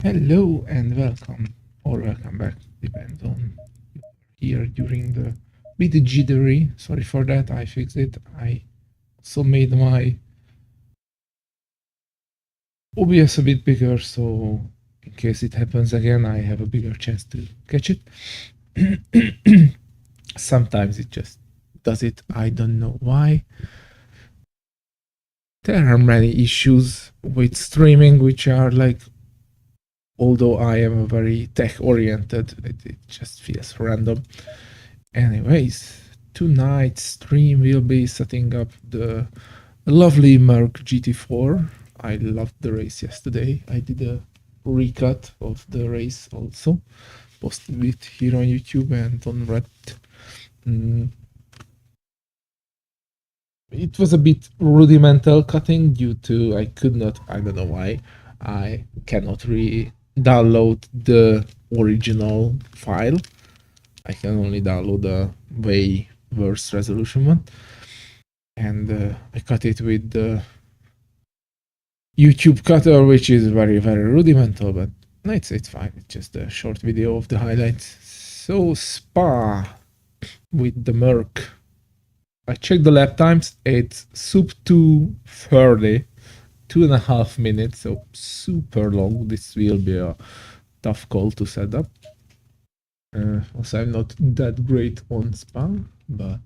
Hello and welcome, or welcome back, depends on here during the bit jittery. Sorry for that, I fixed it. I also made my OBS a bit bigger, so in case it happens again, I have a bigger chance to catch it. Sometimes it just does it, I don't know why. There are many issues with streaming which are like, although I am a very tech-oriented, it just feels random. Anyways, tonight's stream will be setting up the lovely Merc GT4. I loved the race yesterday. I did a recut of the race also. Posted it here on YouTube and on Reddit. It was a bit rudimental cutting due to I don't know why, I cannot re-download the original file. I can only download a way worse resolution one. And I cut it with the YouTube cutter, which is very, very rudimental, but it's fine. It's just a short video of the highlights. So Spa with the Merc. I checked the lap times. It's sub 2:30, 2.5 minutes, so super long. This will be a tough call to set up. Also, I'm not that great on Spa, but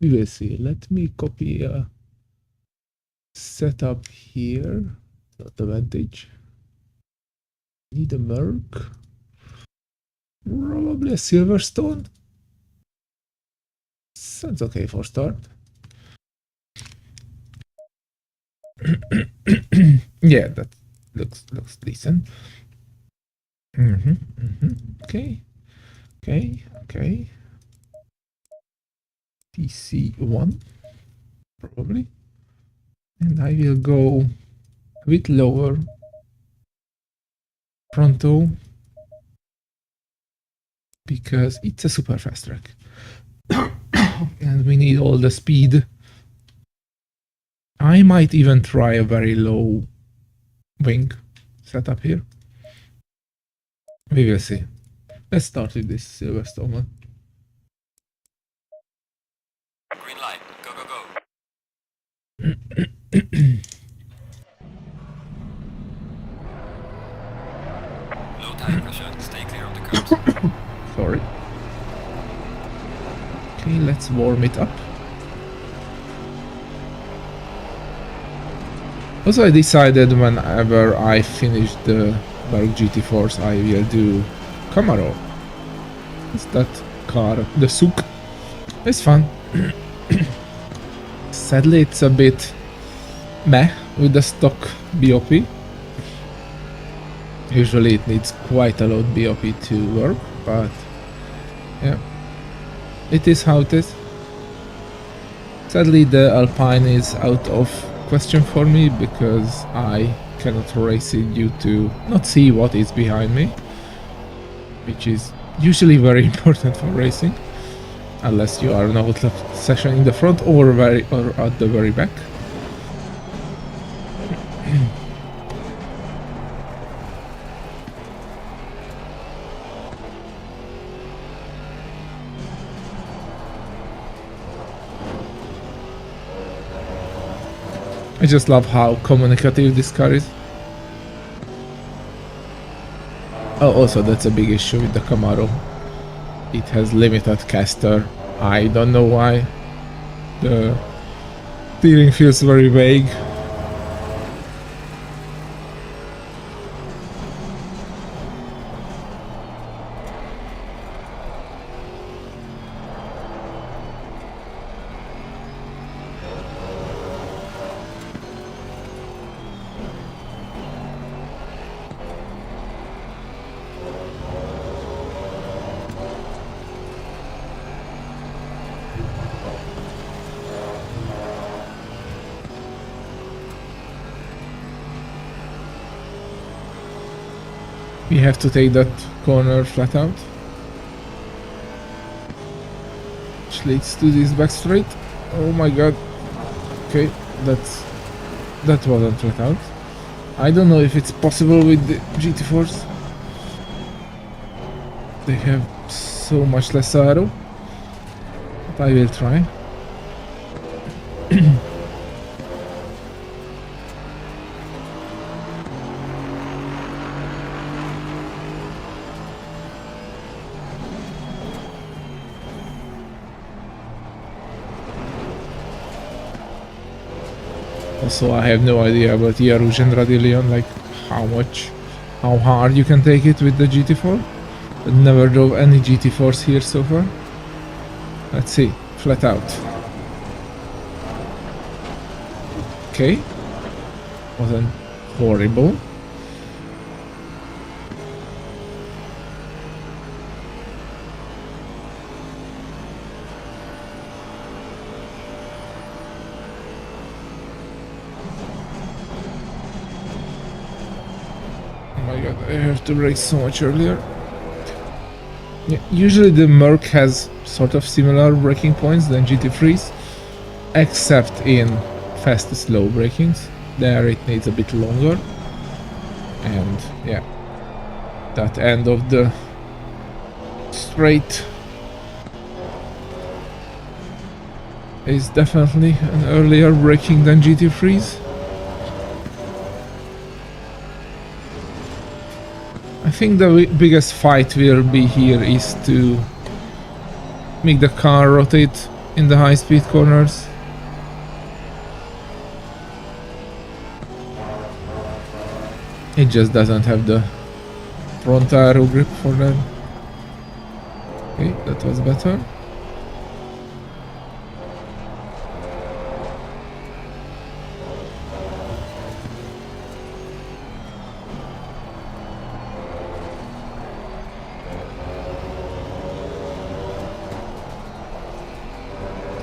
we will see. Let me copy a setup here. Not advantage. Need a Merc. Probably a Silverstone. Sounds okay for start. Yeah, that looks decent. Okay. TC1 probably, and I will go a bit lower frontal because it's a super fast track and we need all the speed. I might even try a very low wing setup here. We will see. Let's start with this Silverstone one. Green light. Go, go, go. Low tire pressure. Stay clear of the curbs. Sorry. Okay, let's warm it up. Also, I decided whenever I finish the Merc GT4s, I will do Camaro. It's that car, the Souk. It's fun. Sadly, it's a bit meh with the stock BOP. Usually it needs quite a lot BOP to work, but yeah, it is how it is. Sadly, the Alpine is out of question for me because I cannot race it due to not see what is behind me, which is usually very important for racing, unless you are an outlap session in the front or at the very back. I just love how communicative this car is. Oh, also that's a big issue with the Camaro. It has limited caster. I don't know why. The steering feels very vague. We have to take that corner flat out, which leads to this back straight. Oh my god. Okay, that wasn't flat out. I don't know if it's possible with the GT4s. they have so much less aero. But I will try. Also, I have no idea about Yarouge and Radillion, like how hard you can take it with the GT4. I never drove any GT4s here so far. Let's see, flat out. Okay, wasn't horrible. I have to brake so much earlier. Yeah, usually the Merc has sort of similar braking points than GT3s, except in fast slow brakings. There it needs a bit longer. And yeah, that end of the straight is definitely an earlier braking than GT3s. I think the biggest fight will be here is to make the car rotate in the high-speed corners. It just doesn't have the front aero grip for that. Okay, that was better.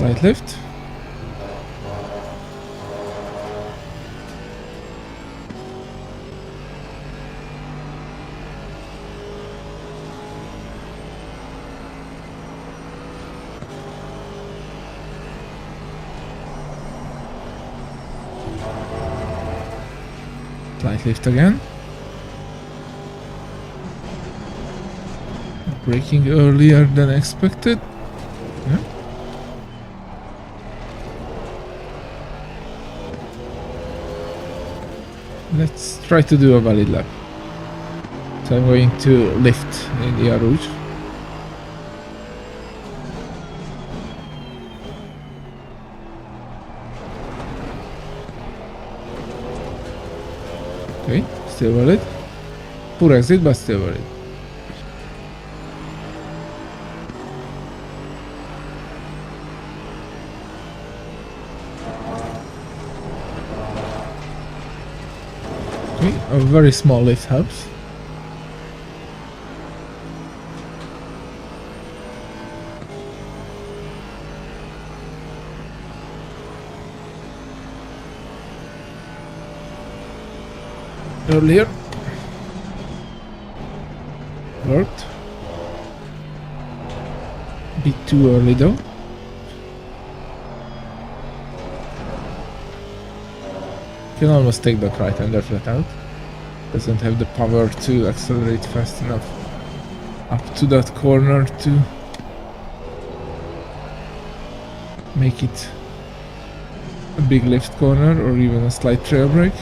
Light lift. Light lift again. Braking earlier than expected. Yeah. Let's try to do a valid lap. So I'm going to lift in the Yarouge. Okay, still valid. Poor exit, but still valid. Okay, a very small lift helps. Earlier worked. Bit too early though. Can almost take that right hander flat out. Doesn't have the power to accelerate fast enough up to that corner to make it a big lift corner or even a slight trail brake.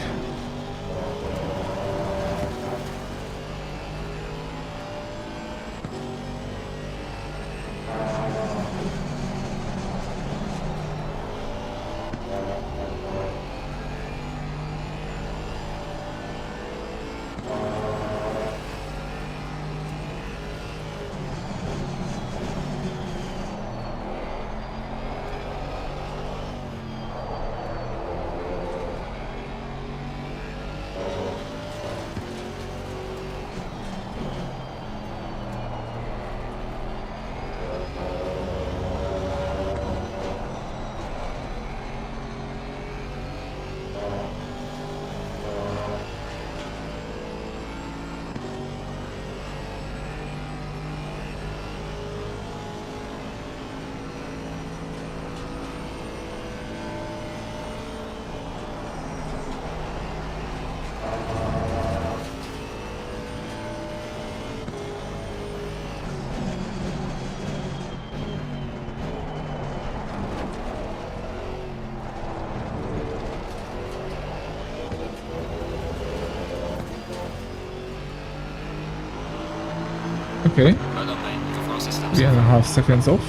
Okay, Well done, mate. Good for our systems. 3.5 seconds off.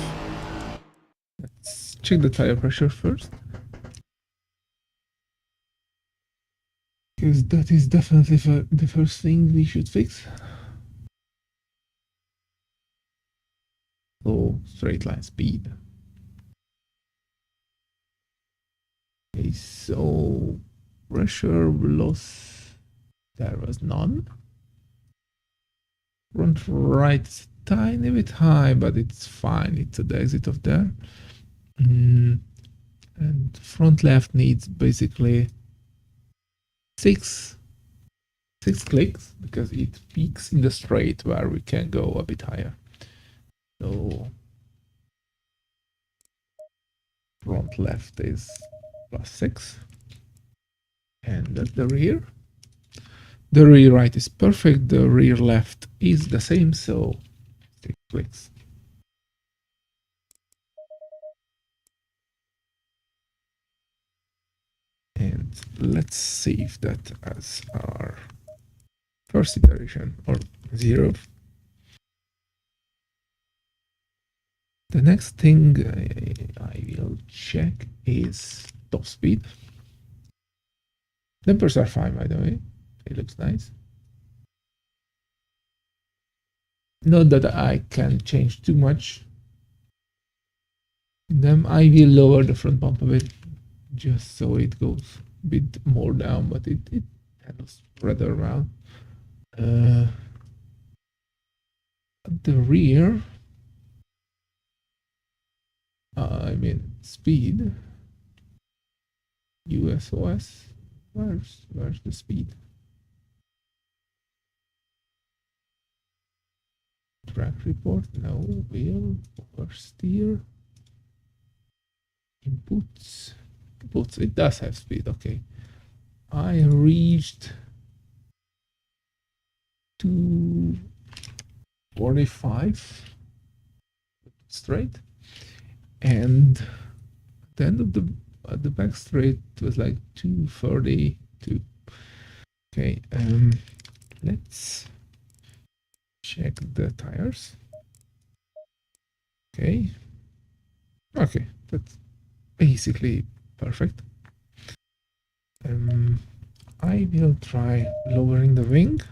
Let's check the tire pressure first. Because that is definitely the first thing we should fix. So, straight line speed. Okay, so pressure loss, there was none. Front right is tiny bit high, but it's fine. It's at the exit of there. And front left needs basically six clicks because it peaks in the straight where we can go a bit higher. So front left is +6, and that's the rear. The rear right is perfect. The rear left is the same, so 6 clicks. And let's save that as our first iteration, or 0. The next thing I will check is top speed. Dampers are fine, by the way. It looks nice. Not that I can change too much in them. I will lower the front bump a bit, just so it goes a bit more down, but it handles rather around. At the rear, I mean speed, USOS, where's the speed? Track report, no. Wheel, oversteer, inputs, it does have speed, okay. I reached 245 straight, and at the end of the back straight was like 232. Okay, let's check the tires. Okay, that's basically perfect. I will try lowering the wing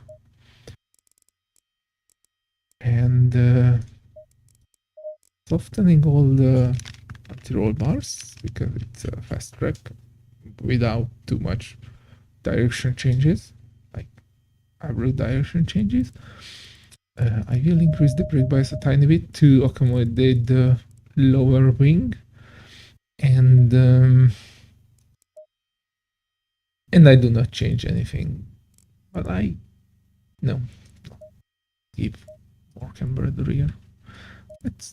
and softening all the anti-roll bars because it's a fast track without too much direction changes, like average direction changes. I will increase the brake bias a tiny bit to accommodate the lower wing, and I do not change anything, but I give more camber at the rear.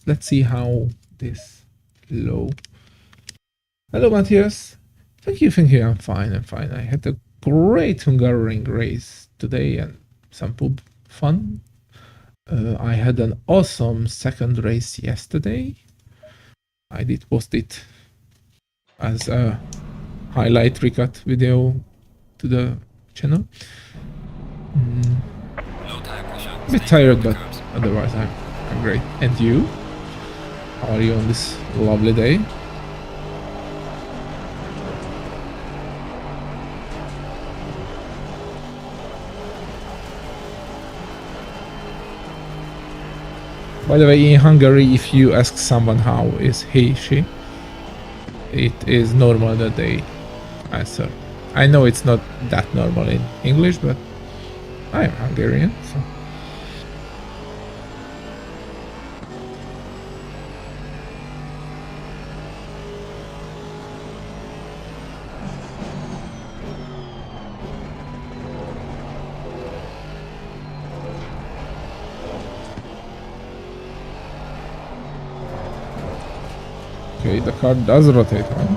Let's see how this low. Hello, Matthias. Thank you. I'm fine. I had a great Hungaroring race today and some pub fun. I had an awesome second race yesterday. I did post it as a highlight recut video to the channel. A bit tired, but otherwise I'm great. And you? How are you on this lovely day? By the way, in Hungary, if you ask someone how is he, she, it is normal that they answer. I know it's not that normal in English, but I am Hungarian, so. Okay, the car does rotate, huh?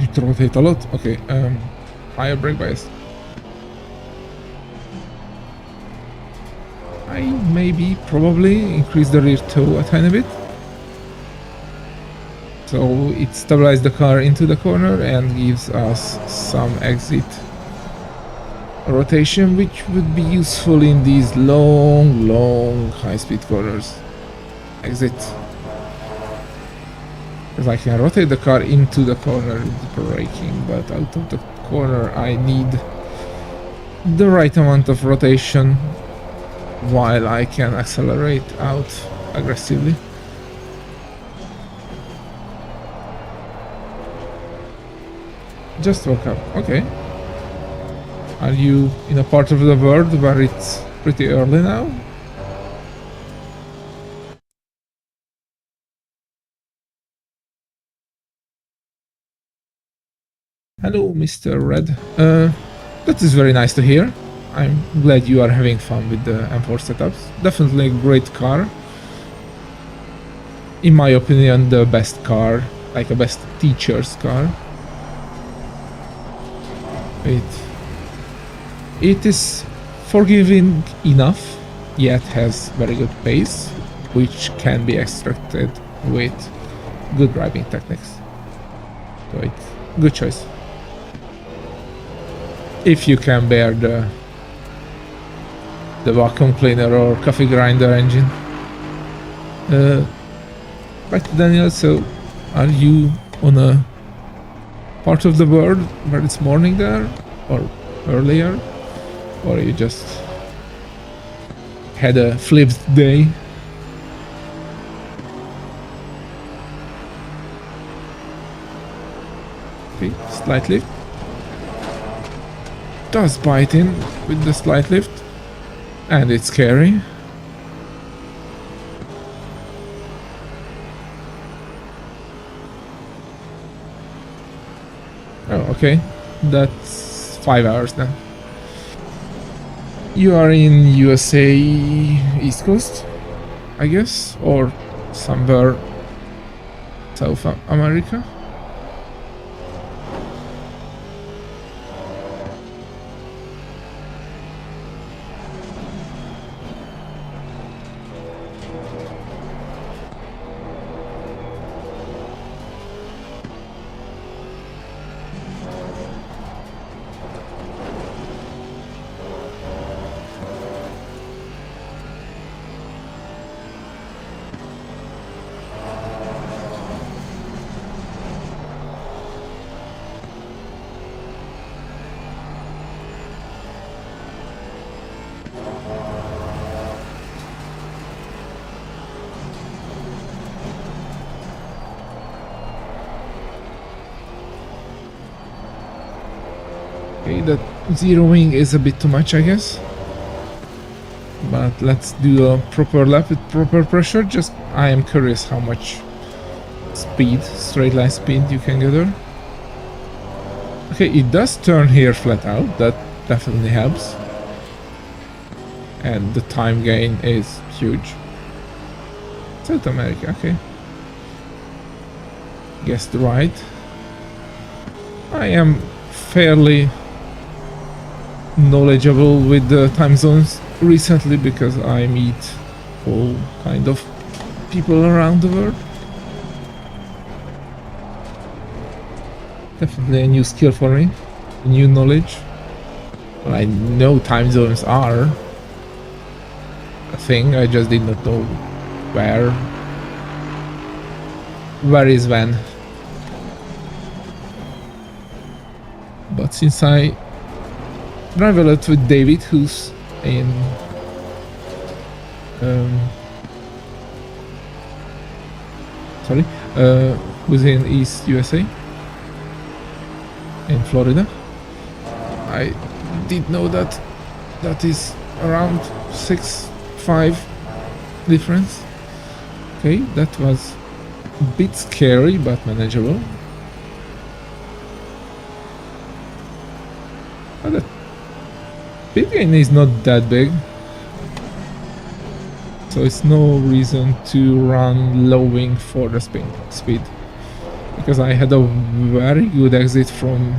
It rotate a lot. Okay, higher brake bias. I maybe probably increase the rear toe a tiny bit So it stabilizes the car into the corner and gives us some exit rotation, which would be useful in these long high-speed corners. Exit. Because I can rotate the car into the corner with braking, but out of the corner I need the right amount of rotation while I can accelerate out aggressively. Just woke up. Okay. Are you in a part of the world where it's pretty early now? Hello, Mr. Red. That is very nice to hear. I'm glad you are having fun with the M4 setups. Definitely a great car. In my opinion, the best car, like a best teacher's car. It is forgiving enough, yet has very good pace, which can be extracted with good driving techniques. So it's good choice. If you can bear the vacuum cleaner or coffee grinder engine. Back to Daniel, so are you on a part of the world where it's morning there, or earlier, or you just had a flipped day? Okay, slight lift. Does bite in with the slight lift, and it's scary. Oh, okay. That's 5 hours then. You are in USA East Coast, I guess, or somewhere South America. Okay, that zeroing is a bit too much, I guess. But let's do a proper lap with proper pressure. Just, I am curious how much speed, straight line speed you can gather. Okay, it does turn here flat out. That definitely helps. And the time gain is huge. South America, okay. Guessed right. I am fairly knowledgeable with the time zones recently because I meet all kind of people around the world. Definitely a new skill for me, new knowledge. Well, I know time zones are a thing, I just did not know where is when. But since I drive a lot with David, who's in who's in East USA, in Florida, I did know that that is around 6-5 difference. Okay, that was a bit scary but manageable. But the speed gain is not that big, so it's no reason to run low wing for the speed, because I had a very good exit from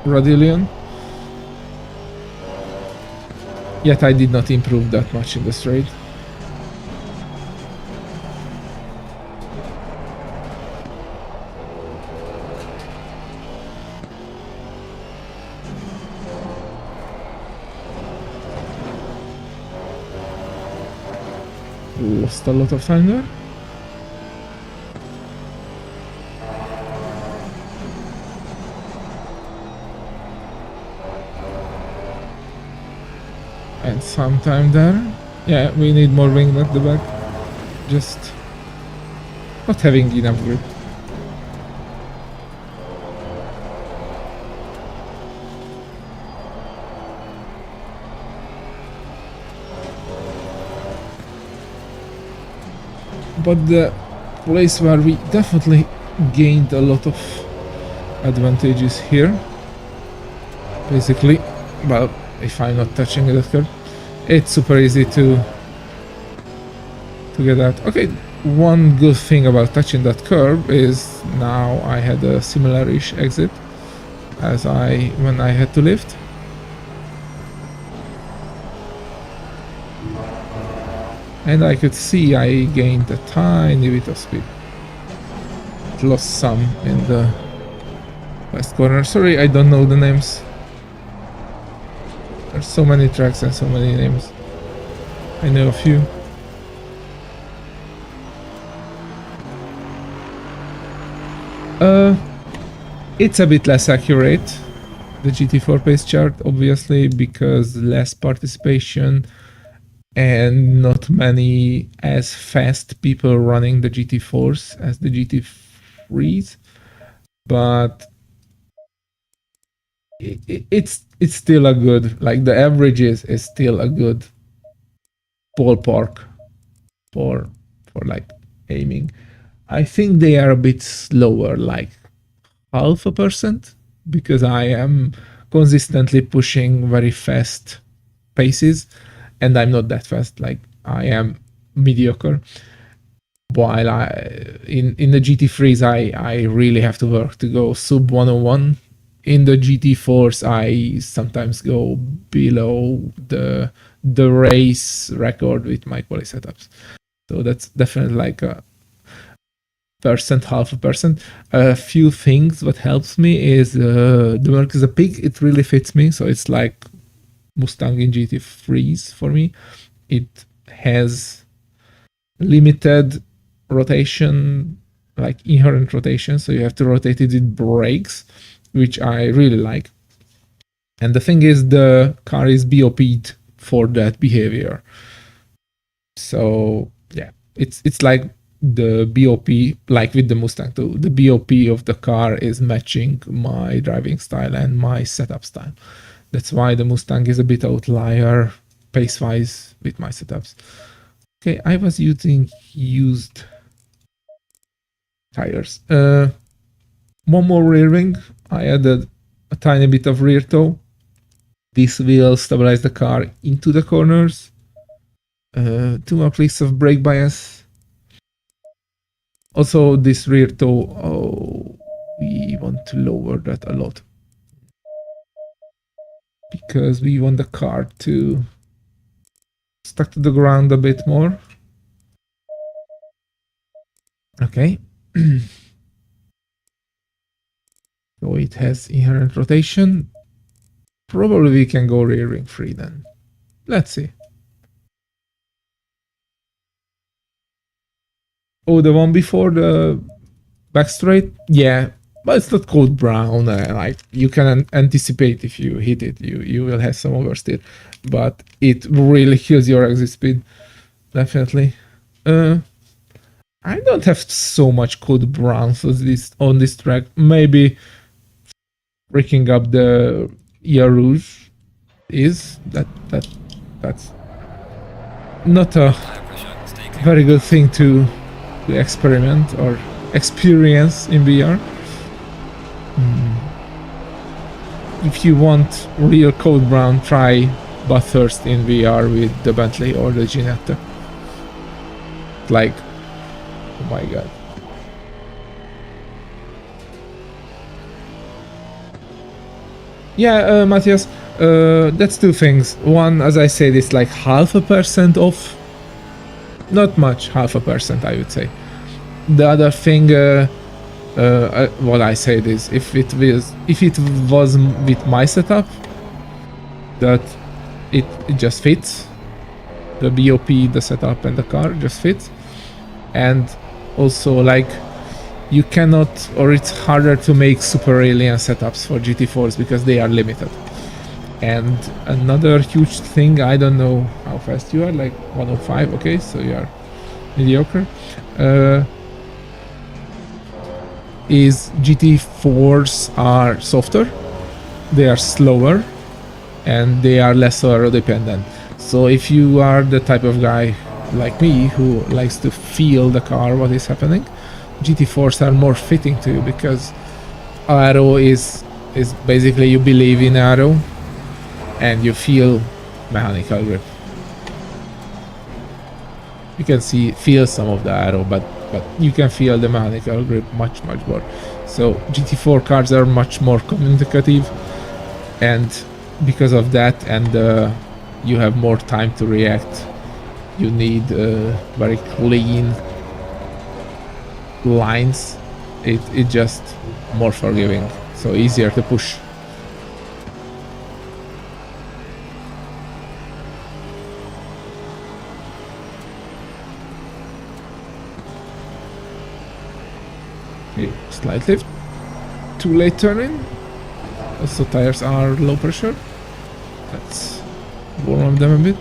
Radillion, yet I did not improve that much in the straight. lost a lot of time there. And some time there. Yeah, we need more wing at the back. Just not having enough grip. But the place where we definitely gained a lot of advantages here, basically, well, if I'm not touching that curve, it's super easy to get out. Okay, one good thing about touching that curve is now I had a similar-ish exit as when I had to lift. And I could see I gained a tiny bit of speed. Lost some in the west corner. Sorry, I don't know the names. There's so many tracks and so many names. I know a few. It's a bit less accurate, the GT4 pace chart, obviously, because less participation and not many as fast people running the GT4s as the GT3s, but it's still a good, like the average is still a good ballpark for like aiming. I think they are a bit slower, like 0.5%, because I am consistently pushing very fast paces, and I'm not that fast. Like I am mediocre. While in the GT3s I really have to work to go sub 101. In the GT4s I sometimes go below the race record with my quali setups. So that's definitely like a 0.5%. A few things what helps me is the Merc is a pig. It really fits me. So it's like Mustang in GT3s for me. It has limited rotation, like inherent rotation, so you have to rotate it with brakes, which I really like. And the thing is, the car is BOP'd for that behavior. So yeah, it's like the BOP, like with the Mustang too. The BOP of the car is matching my driving style and my setup style. That's why the Mustang is a bit outlier pace-wise with my setups. Okay, I was using used tires. One more rear wing. I added a tiny bit of rear toe. This will stabilize the car into the corners. 2 more clicks of brake bias. Also, this rear toe, we want to lower that a lot, because we want the car to stuck to the ground a bit more. Okay. So it has inherent rotation. Probably we can go rear wing free then. Let's see. Oh, the one before the back straight? Yeah, but it's not cold brown. Like you can anticipate if you hit it, you will have some oversteer, but it really kills your exit speed. Definitely. I don't have so much cold brown on this track. Maybe breaking up the Eau Rouge is that's not a very good thing to experiment or experience in VR. If you want real cold brown, try Bathurst in VR with the Bentley or the Ginetta. Like, oh my god. Yeah, Matthias, that's two things. One, as I said, it's like 0.5% off. Not much, 0.5%, I would say. The other thing, what I said is, if it was with my setup, that it just fits, the BOP, the setup, and the car just fit. And also, like, you cannot, or it's harder to make super alien setups for GT4s because they are limited. And another huge thing, I don't know how fast you are, like 105, okay, so you are mediocre, is GT4s are softer, they are slower, and they are less aero dependent. So if you are the type of guy like me who likes to feel the car, what is happening, GT4s are more fitting to you because aero is basically you believe in aero and you feel mechanical grip. You can feel some of the aero, but you can feel the mechanical grip much more. So GT4 cars are much more communicative, and because of that, and you have more time to react. You need very clean lines. It just more forgiving, so easier to push. Okay, slight lift, too late turning. Also tires are low pressure. Let's warm them a bit.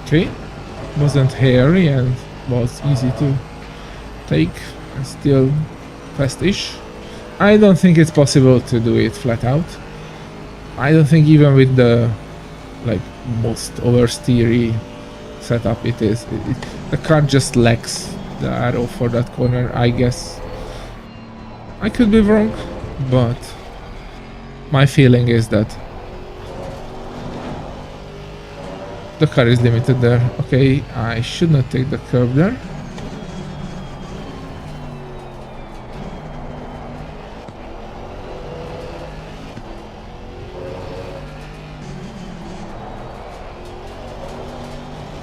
Okay, wasn't hairy and was easy to take, and still fast-ish. I don't think it's possible to do it flat out. I don't think even with the like most oversteery setup it is. The car just lacks the aero for that corner, I guess. I could be wrong, but my feeling is that the car is limited there. Okay, I should not take the curve there.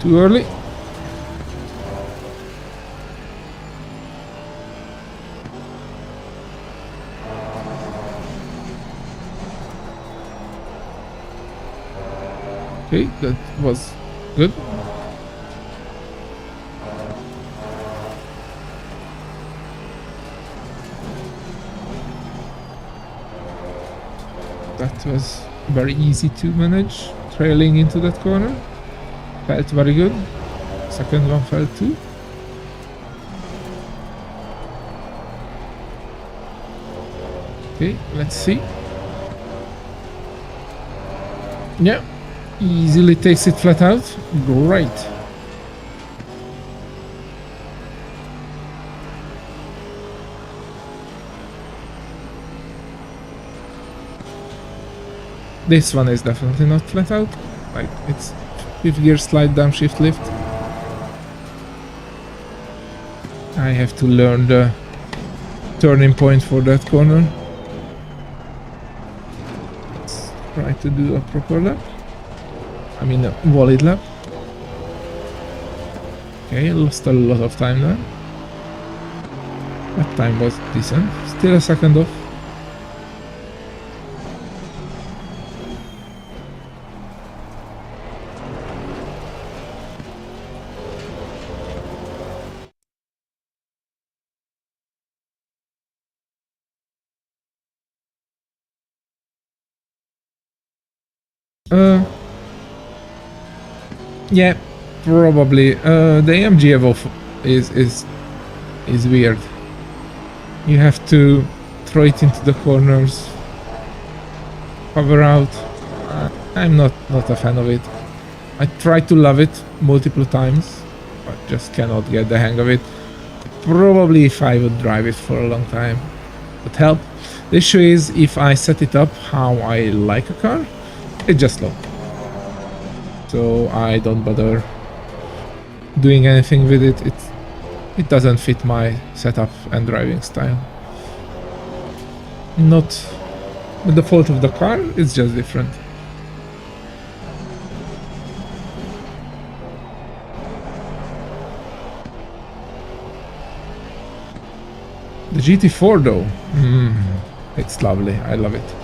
Too early. Okay, that was good. That was very easy to manage, trailing into that corner. Felt very good. Second one felt too. Okay, let's see. Yeah, easily takes it flat out. Great. This one is definitely not flat out. Like, it's fifth gear slide down shift lift. I have to learn the turning point for that corner. Let's try to do a proper lap. I mean a valid lap. Okay, lost a lot of time there. That time was decent. Still a second off. Yeah, probably. The AMG Evo is weird. You have to throw it into the corners, cover out. I'm not a fan of it. I tried to love it multiple times, but just cannot get the hang of it. Probably if I would drive it for a long time would help. The issue is if I set it up how I like a car, it's just slow. So I don't bother doing anything with it. It doesn't fit my setup and driving style. Not the fault of the car, it's just different. The GT4 though, it's lovely, I love it.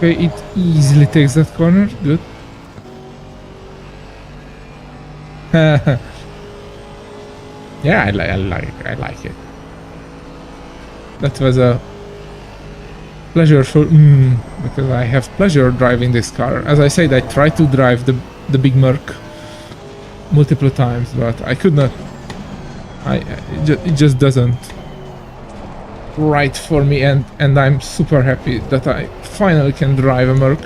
Okay, it easily takes that corner. Good. Yeah, I like it. That was a pleasure for because I have pleasure driving this car. As I said, I tried to drive the big Merc multiple times, but I could not. It just doesn't right for me, and I'm super happy that I finally can drive a Merc.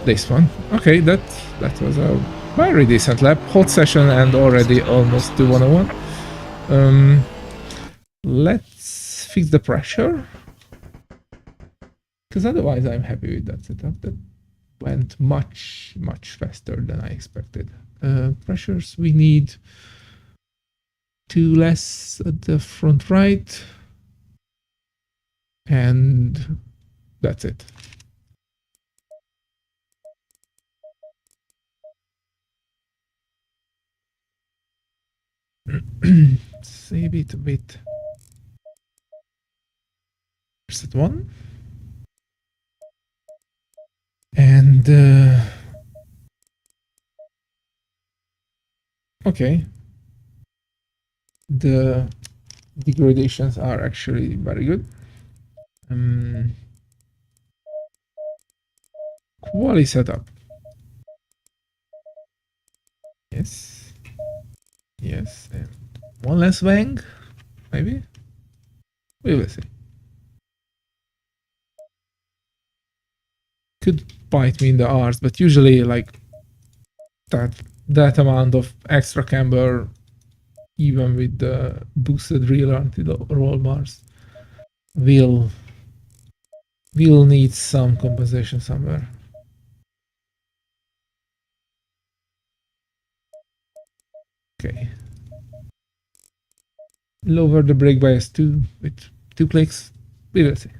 This one. Okay, that was a very decent lap. Hot session and already almost to 101. Let's fix the pressure, because otherwise I'm happy with that setup. That went much faster than I expected. Pressures, we need 2 less at the front right, and that's it. Save it a bit. Set 1. And okay. The degradations are actually very good. Quality setup. Yes. Yes, and 1 less wang, maybe? We will see. Could bite me in the arse, but usually like that amount of extra camber, even with the boosted rear anti-roll bars, will need some compensation somewhere. Okay. Lower the brake bias too with 2 clicks. We will see.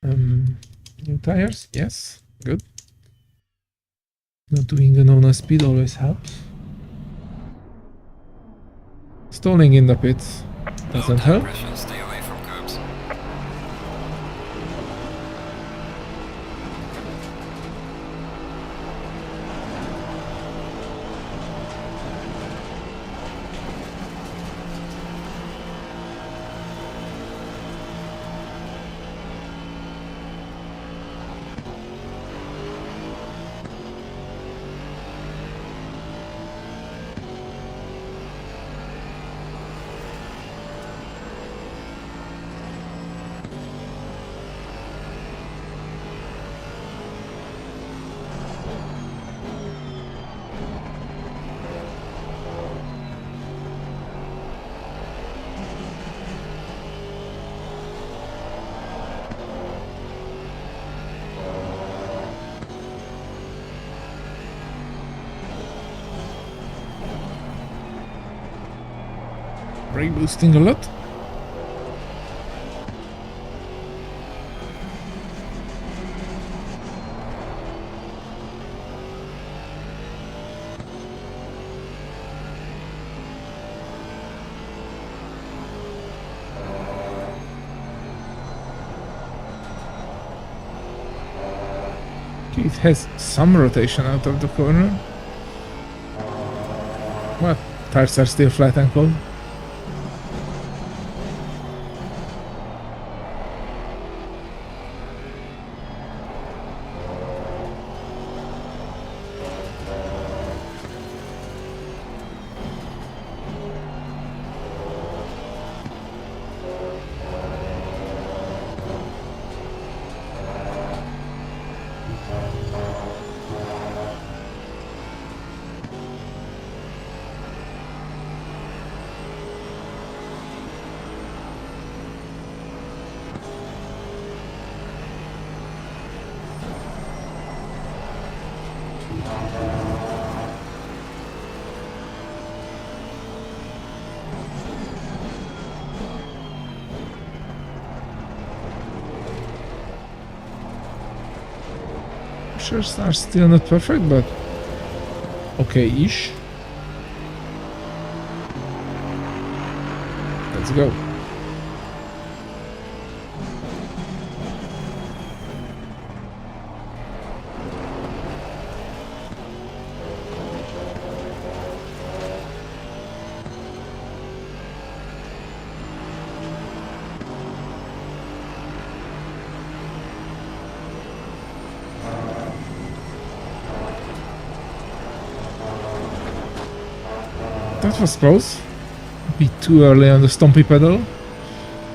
New tires, yes, good. Not doing an on speed always helps. Stalling in the pits doesn't help. Pressure, stay away from curbs. Brake boosting a lot. Okay, it has some rotation out of the corner. Well, tires are still flat and cold. Pressures are still not perfect, but okay-ish. Let's go. That was close. A bit too early on the stompy pedal.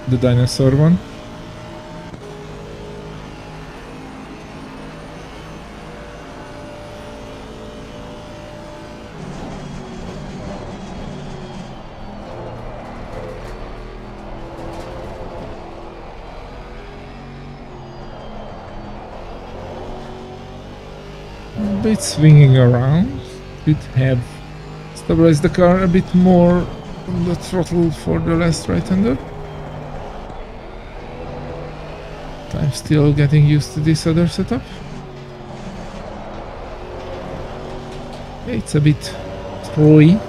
The dinosaur one. A bit swinging around. Could have stabilized the car a bit more on the throttle for the last right-hander. I'm still getting used to this other setup. It's a bit throwy.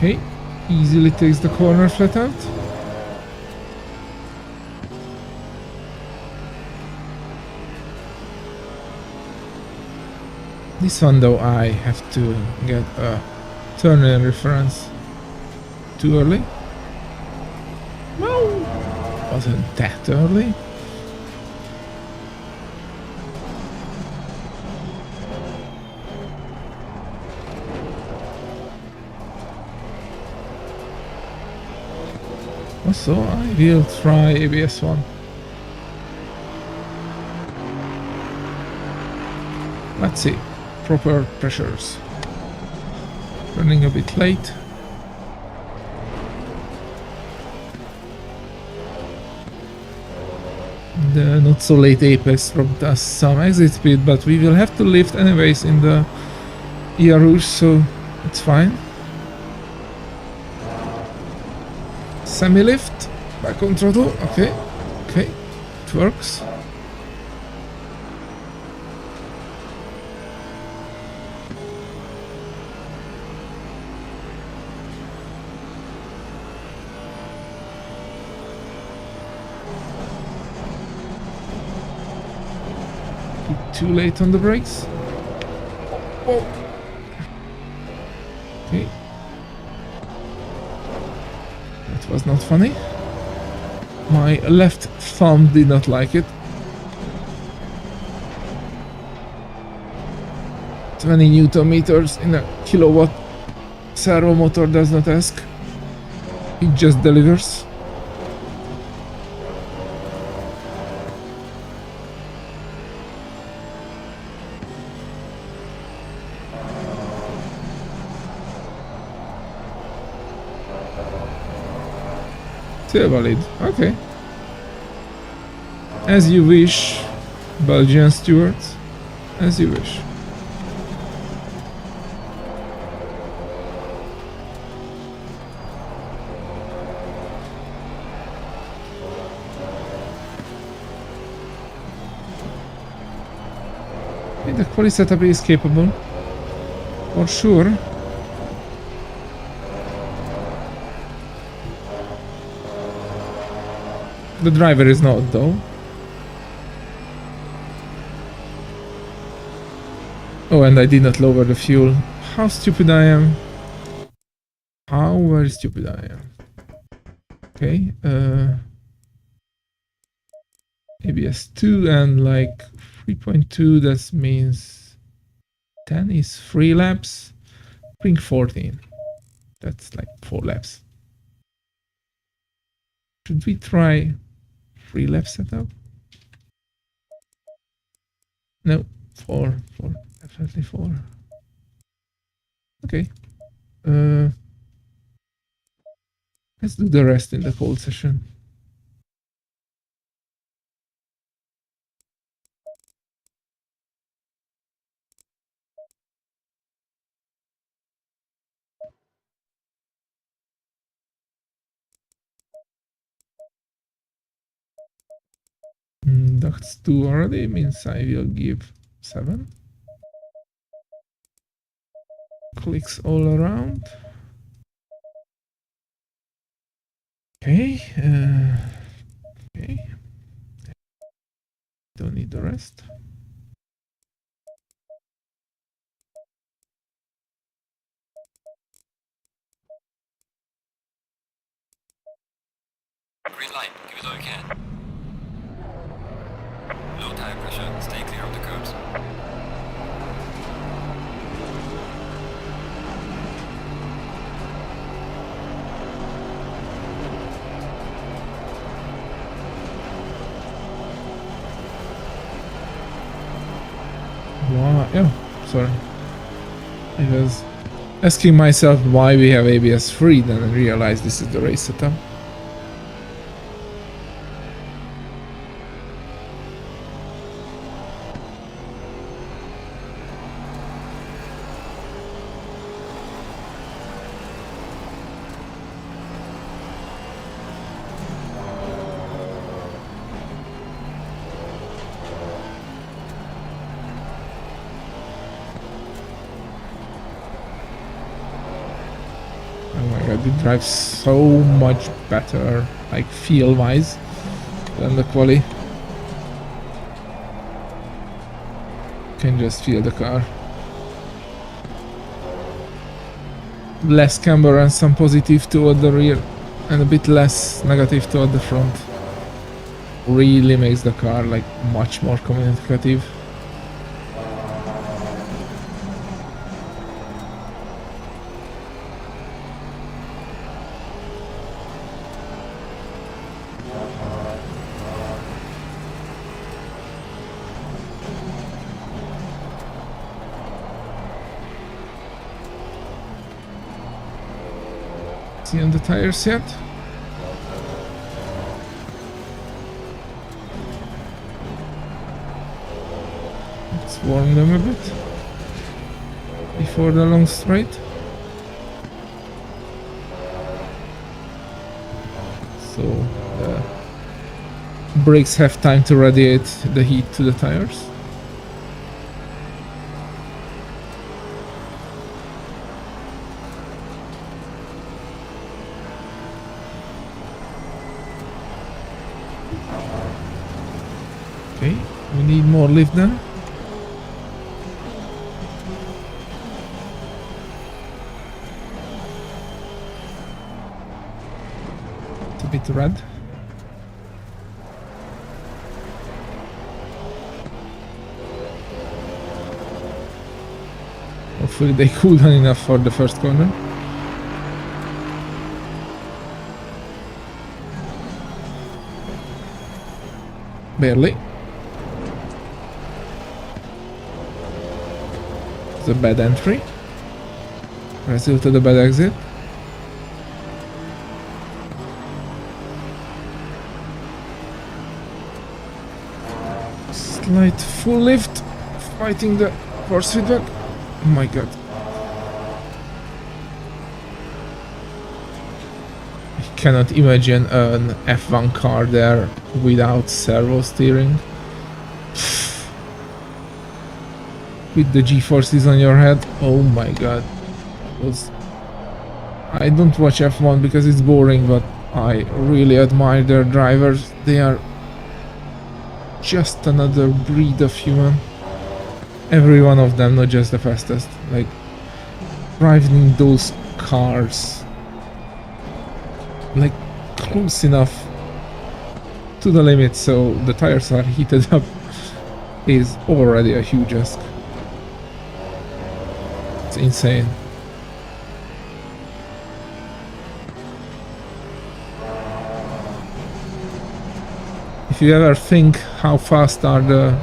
Okay, easily takes the corner flat out. This one though, I have to get a turn in reference too early. No, wasn't that early. So I will try ABS one. Let's see. Proper pressures. Running a bit late. The not so late Apex dropped us some exit speed, but we will have to lift anyways in the Rouge, so it's fine. Semi-lift, back on throttle, okay, it works. Too late on the brakes. Oh. Okay. That was not funny. My left thumb did not like it. 20 Newton meters in a kilowatt servo motor does not ask. It just delivers. Still valid. Okay. As you wish, Belgian stewards. As you wish. The quality setup is capable, for sure. The driver is not, though. Oh, and I did not lower the fuel. How stupid I am. How very stupid I am. Okay, ABS 2 and like 3.2, that means 10 is 3 laps. Bring 14. That's like 4 laps. Should we try 3 lap setup? No, 4. Definitely 4. Okay. Let's do the rest in the cold session. Ducts 2 already means I will give 7. Clicks all around. Okay. Okay. Don't need the rest. Green light, give it all you can. Low tire pressure, stay clear of the curbs. Wow. Oh, sorry. I was asking myself why we have ABS 3, then I realized this is the race setup. Oh my god, it drives so much better, like feel-wise, than the quali. Can just feel the car. Less camber and some positive toward the rear, and a bit less negative toward the front. Really makes the car like much more communicative. See on the tires yet? Let's warm them a bit before the long straight. So the brakes have time to radiate the heat to the tires. Okay, we need more lift then. It's a bit red. Hopefully they cooled down enough for the first corner. Barely. It's a bad entry. Resulted a bad exit. Light full lift, fighting the force feedback. Oh my god. I cannot imagine an F1 car there without servo steering. With the G-forces on your head. Oh my god. I don't watch F1 because it's boring, but I really admire their drivers. They are just another breed of human. Every one of them, not just the fastest. Like, driving those cars like close enough to the limit so the tires are heated up is already a huge ask. It's insane. If you ever think how fast are the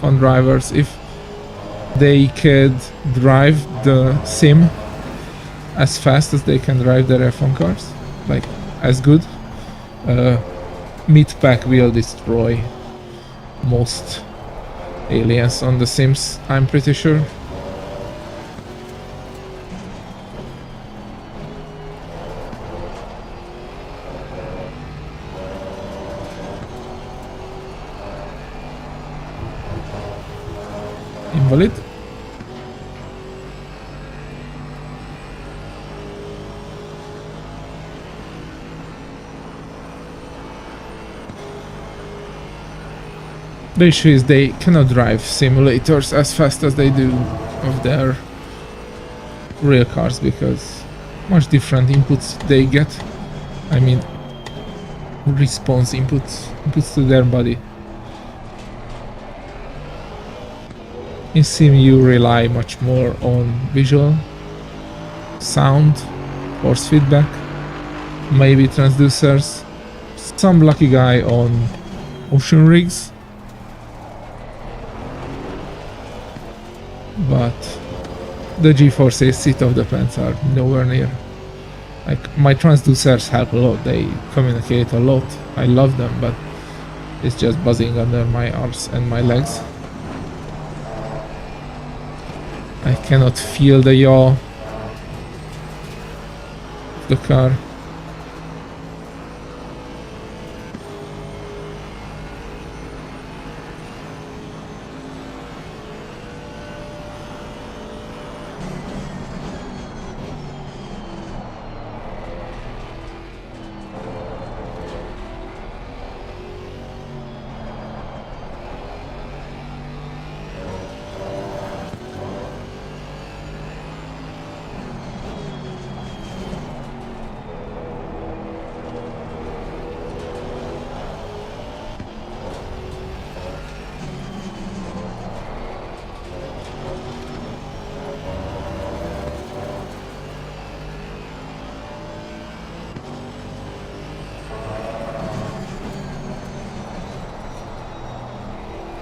F1 drivers, if they could drive the sim as fast as they can drive their F1 cars, like as good, mid-pack will destroy most aliens on the sims, I'm pretty sure. Invalid. The issue is they cannot drive simulators as fast as they do of their real cars because much different inputs they get. I mean, response inputs to their body. In sim you rely much more on visual, sound, force feedback, maybe transducers, some lucky guy on motion rigs, but the G-forces seat of the pants are nowhere near. Like, my transducers help a lot, they communicate a lot, I love them, but it's just buzzing under my arms and my legs. I cannot feel the yaw of the car.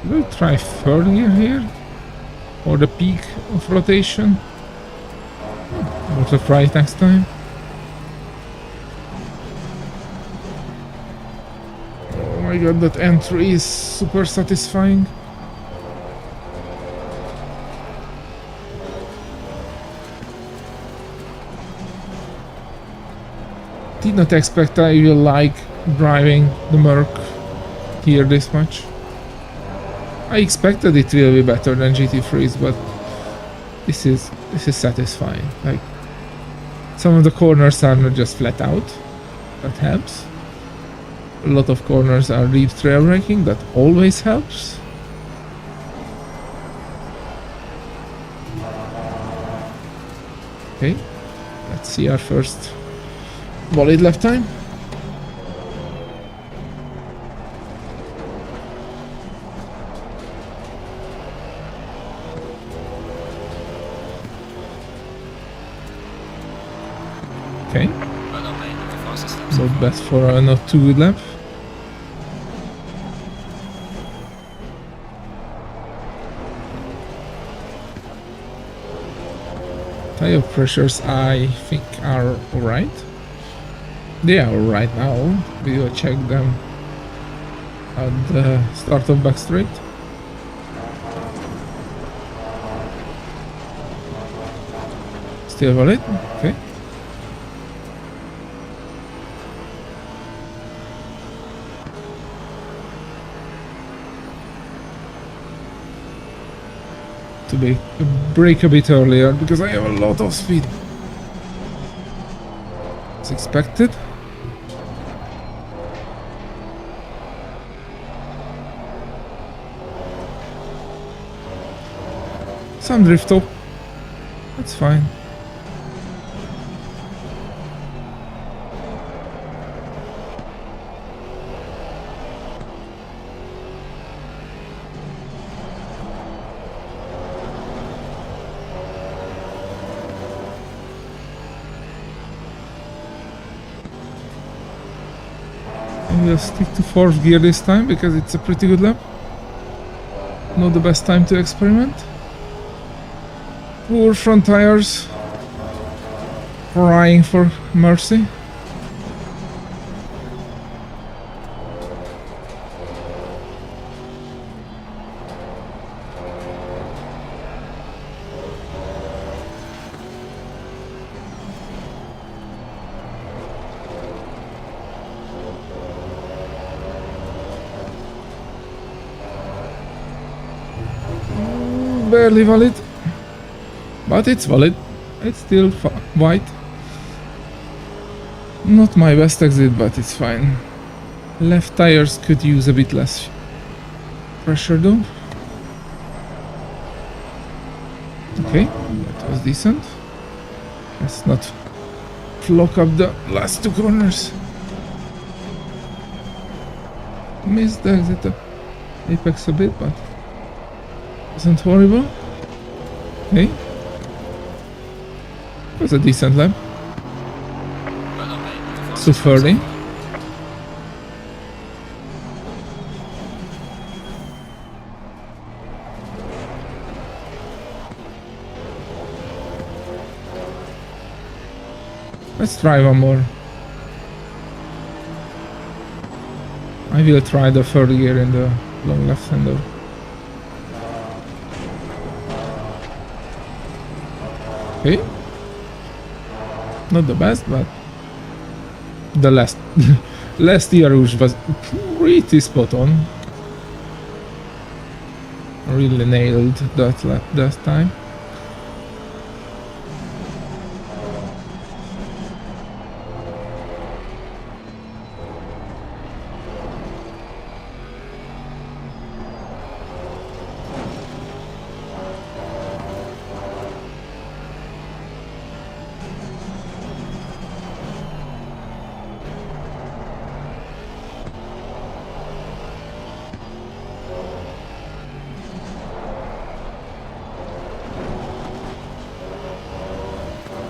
We'll try third gear here, or the peak of rotation. We'll try it next time. Oh my god, that entry is super satisfying. Did not expect I will like driving the Merc here this much. I expected it will be better than GT3s, but this is satisfying. Like, some of the corners are not just flat out, that helps. A lot of corners are deep trail braking, that always helps. Okay, let's see our first bolide lap time. Okay, not bad for a not too good lap. Tire pressures I think are alright. They are alright now. We will check them at the start of back straight. Still valid? Okay. To brake a bit earlier because I have a lot of speed. As expected. Some drift up. That's fine. We'll stick to 4th gear this time because it's a pretty good lap. Not the best time to experiment. Poor front tires. Crying for mercy. Barely valid, but it's valid. It's still white. Not my best exit, but it's fine. Left tires could use a bit less pressure though. Okay, that was decent. Let's not flock up the last 2 corners. Missed the exit apex a bit, but isn't horrible. Okay. It was a decent lap. Well done, mate. So 30. Let's try one more. I will try the 3rd gear in the long left-hander. Okay. Not the best, but the last year Rouge was pretty spot on. Really nailed that time.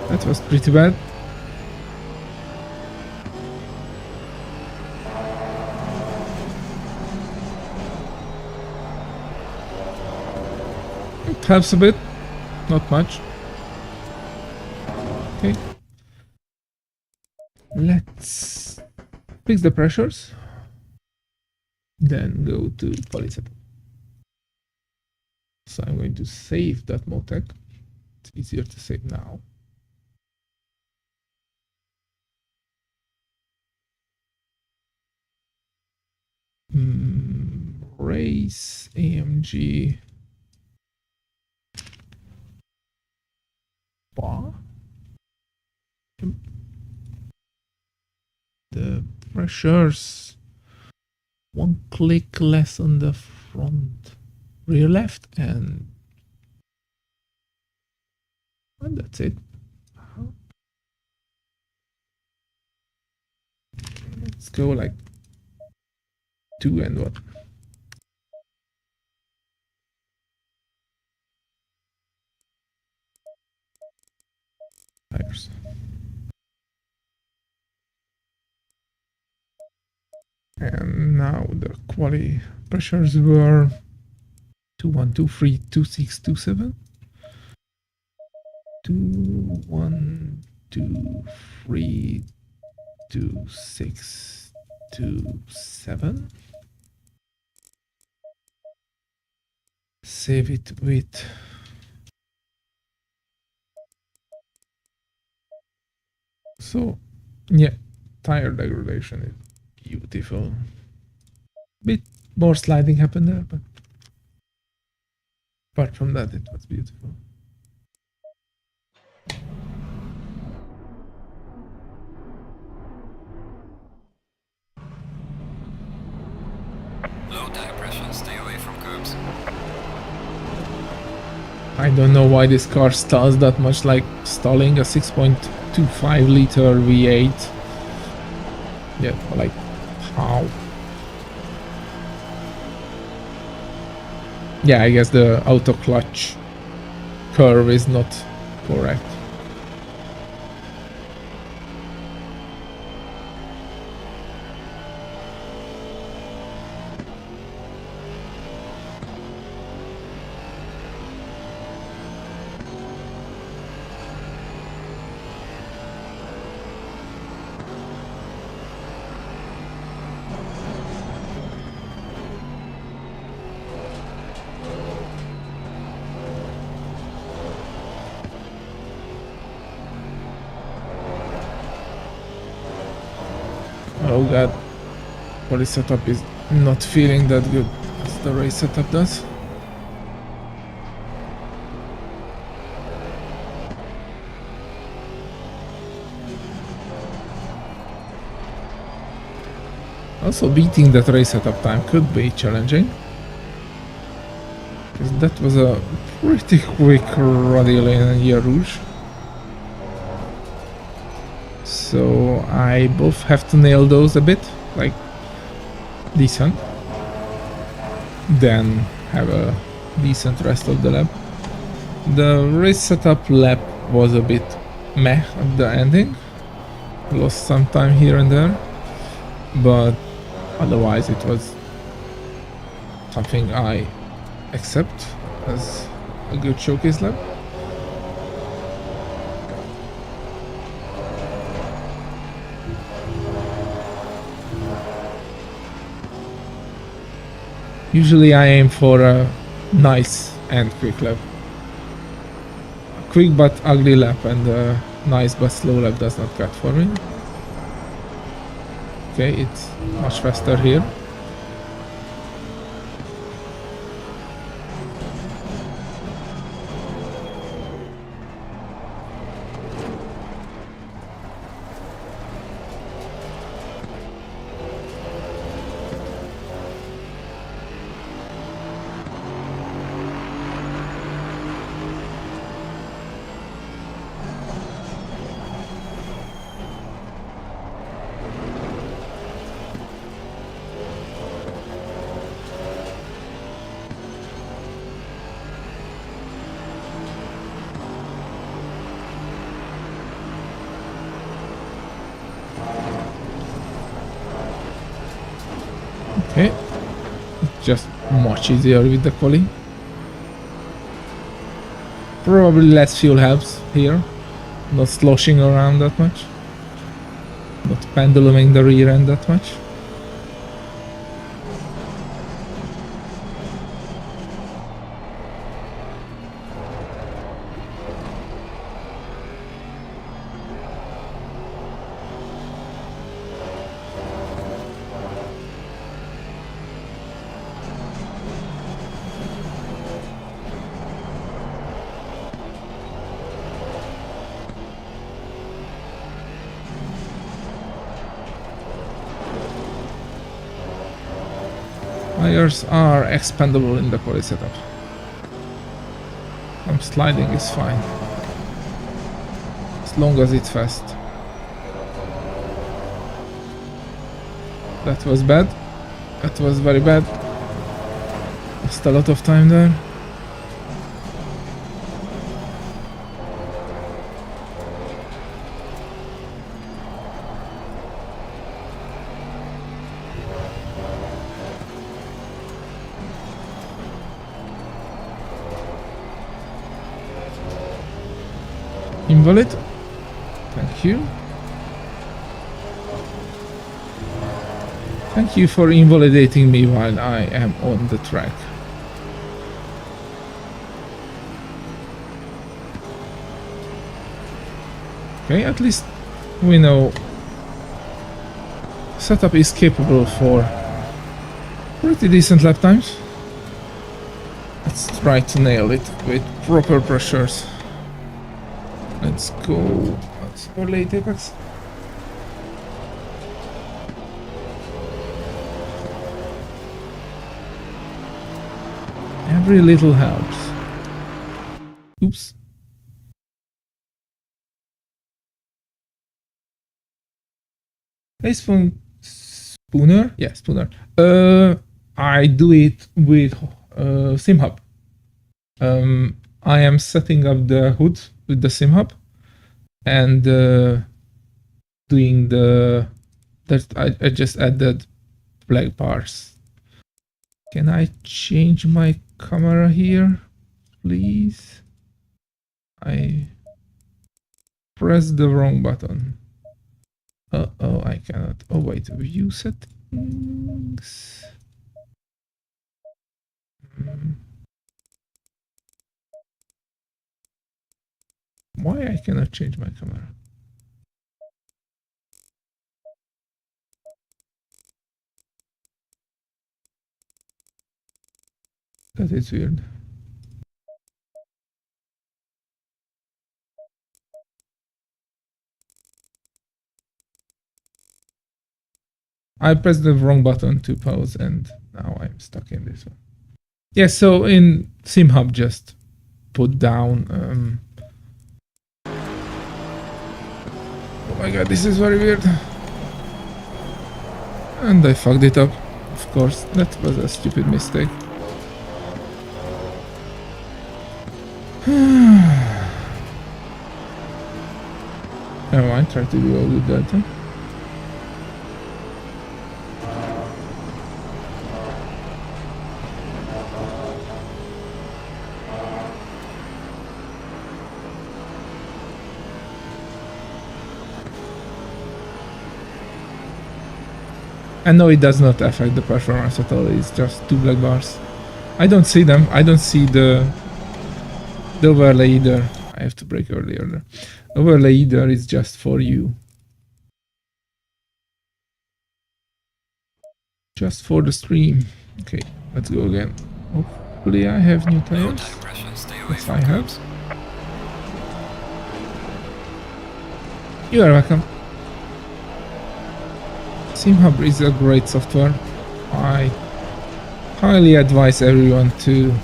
That was pretty bad. It helps a bit, not much. Okay. Let's fix the pressures. Then go to policy. So I'm going to save that Motec. It's easier to save now. Race AMG Spa. The pressures 1 click less on the front rear left and that's it. Let's go like 2 and 1. Tires. And now the quality pressures were 2123, 2627, 2123, 2627. Save it with So, yeah, tire degradation is beautiful. Bit more sliding happened there, but apart from that, it was beautiful. Low tire pressure, stay away from curbs. I don't know why this car stalls that much, like stalling a 6.25 liter V8. Yeah, like how? Yeah, I guess the auto clutch curve is not correct. Oh god, body setup is not feeling that good as the race setup does. Also, beating that race setup time could be challenging, because that was a pretty quick radial in Year Rouge. So I both have to nail those a bit, like decent, then have a decent rest of the lap. The race setup lap was a bit meh at the ending, lost some time here and there, but otherwise it was something I accept as a good showcase lap. Usually I aim for a nice and quick lap. A quick but ugly lap and a nice but slow lap does not cut for me. Okay, it's much faster here. Okay, just much easier with the quali. Probably less fuel helps here, not sloshing around that much, not penduluming the rear end that much. Tires are expandable in the quali setup. Sliding is fine, as long as it's fast. That was bad. That was very bad. Lost a lot of time there. Invalid. Thank you. Thank you for invalidating me while I am on the track. Okay, at least we know setup is capable for pretty decent lap times. Let's try to nail it with proper pressures. Let's go. What's our late apex? Every little helps. Oops. Hey, Spooner? Yeah, Spooner. I do it with SimHub. I am setting up the hood with the SimHub and doing the... I just added black bars. Can I change my camera here, please? I pressed the wrong button. Uh-oh, I cannot. Oh, wait, view settings. Why I cannot change my camera? That is weird. I pressed the wrong button to pause and now I'm stuck in this one. Yeah, so in SimHub just put down... oh my god, this is very weird. And I fucked it up. Of course, that was a stupid mistake. Never mind, try to do all with that. Huh? And no, it does not affect the performance at all, it's just two black bars. I don't see them, I don't see the overlay either. I have to break earlier. The overlay either is just for you. Just for the stream. Okay, let's go again. Hopefully I have new tires. Yes, I have. You are welcome. SimHub is a great software. I highly advise everyone to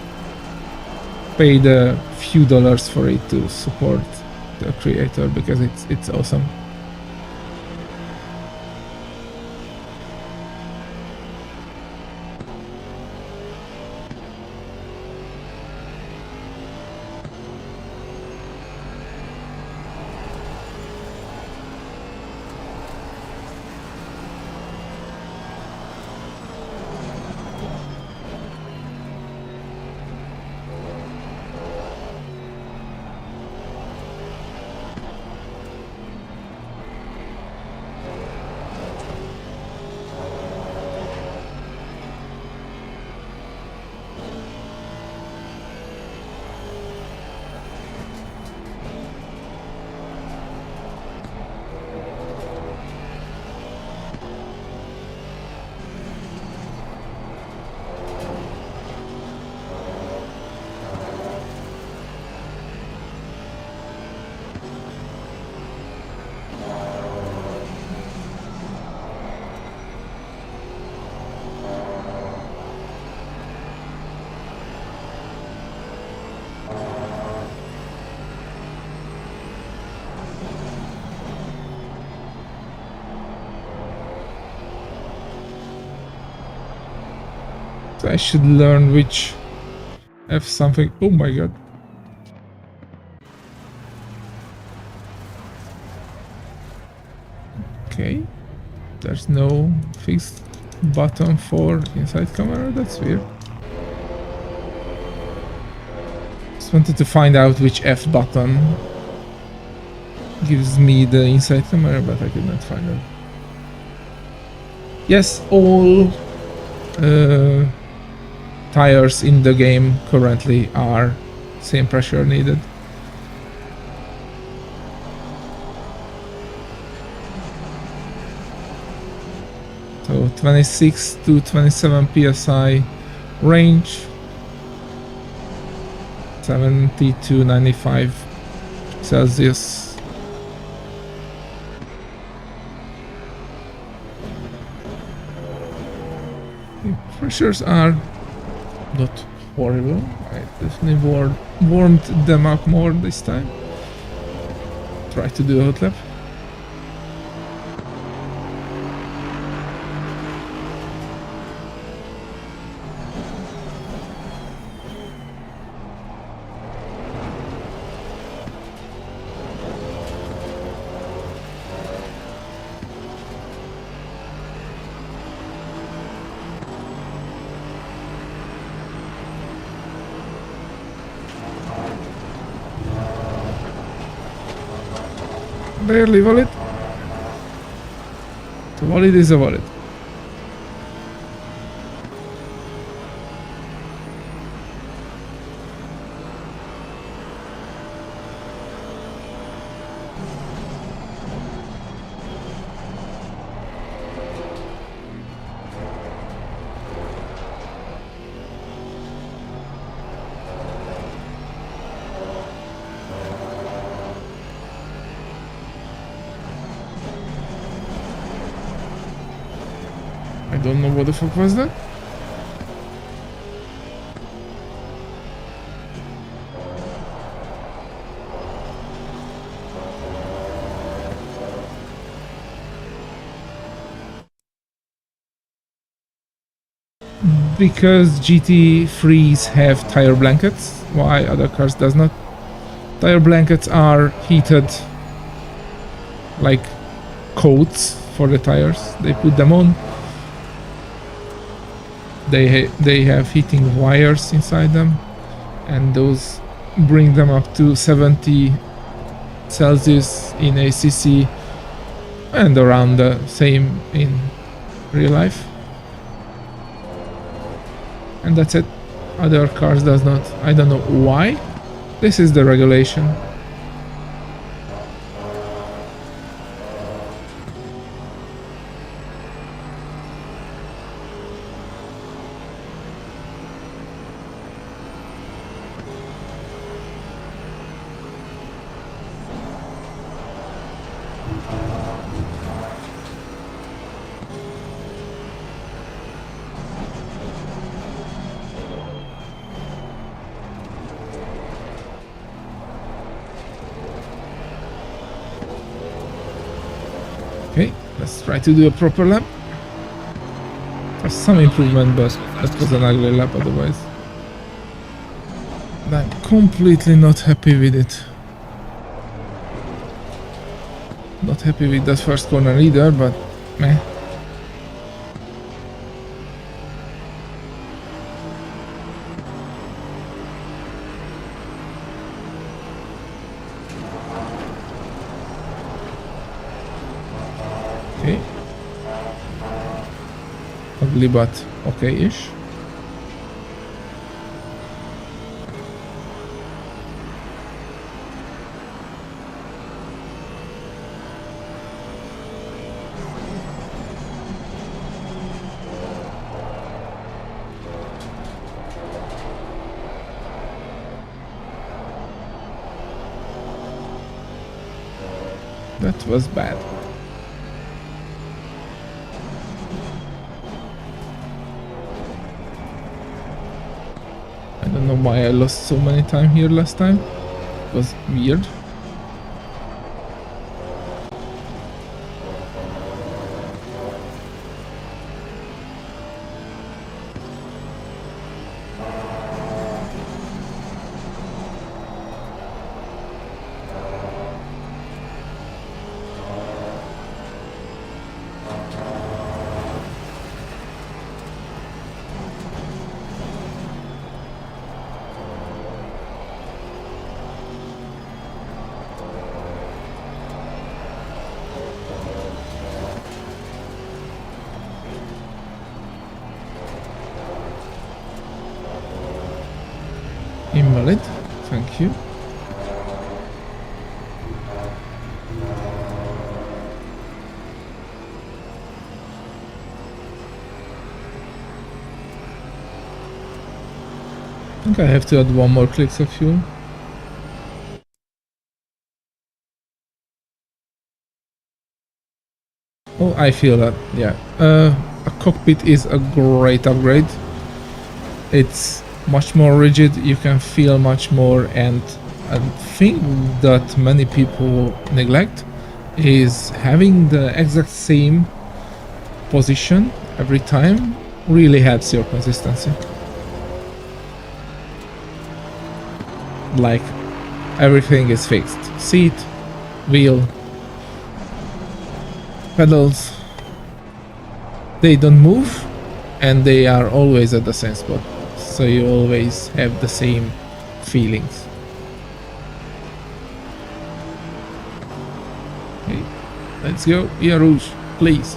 pay the few dollars for it to support the creator because it's awesome. So I should learn which F something. Oh my god. Okay. There's no fixed button for inside camera. That's weird. Just wanted to find out which F button gives me the inside camera, but I could not find it. Yes, all tires in the game currently are same pressure needed. So 26 to 27 psi range, 70 to 95 Celsius. The pressures are not horrible. I definitely warmed them up more this time. Try to do a hot lap. Barely valid. The valid is a valid. I don't know what the fuck was that. Because GT3s have tire blankets, why other cars does not. Tire blankets are heated like coats for the tires. They put them on. They have heating wires inside them, and those bring them up to 70 Celsius in ACC and around the same in real life. And that's it. Other cars does not. I don't know why. This is the regulation. Okay, let's try to do a proper lap. There's some improvement, but that was an ugly lap otherwise. And I'm completely not happy with it. Not happy with that first corner either, but meh. Okay. Ugly but okay-ish. That was bad. I don't know why I lost so many time here last time. It was weird. Invalid, thank you. think I have to add one more click of fuel. Oh, I feel that, yeah. A cockpit is a great upgrade. It's much more rigid, you can feel much more, and a thing that many people neglect is having the exact same position every time really helps your consistency. Like, everything is fixed. Seat, wheel, pedals, they don't move and they are always at the same spot, so you always have the same feelings. Okay, let's go. Yeah, Rouge, please.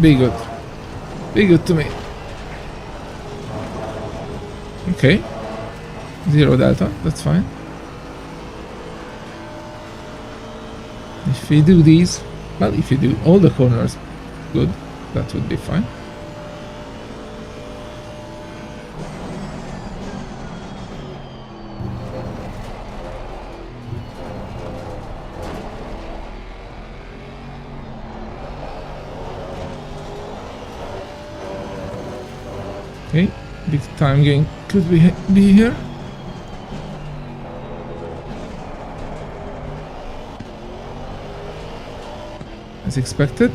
Be good. Be good to me. Okay. 0 delta, that's fine. If we do these, well, if you do all the corners good, that would be fine. Okay, big time gain could be here. As expected.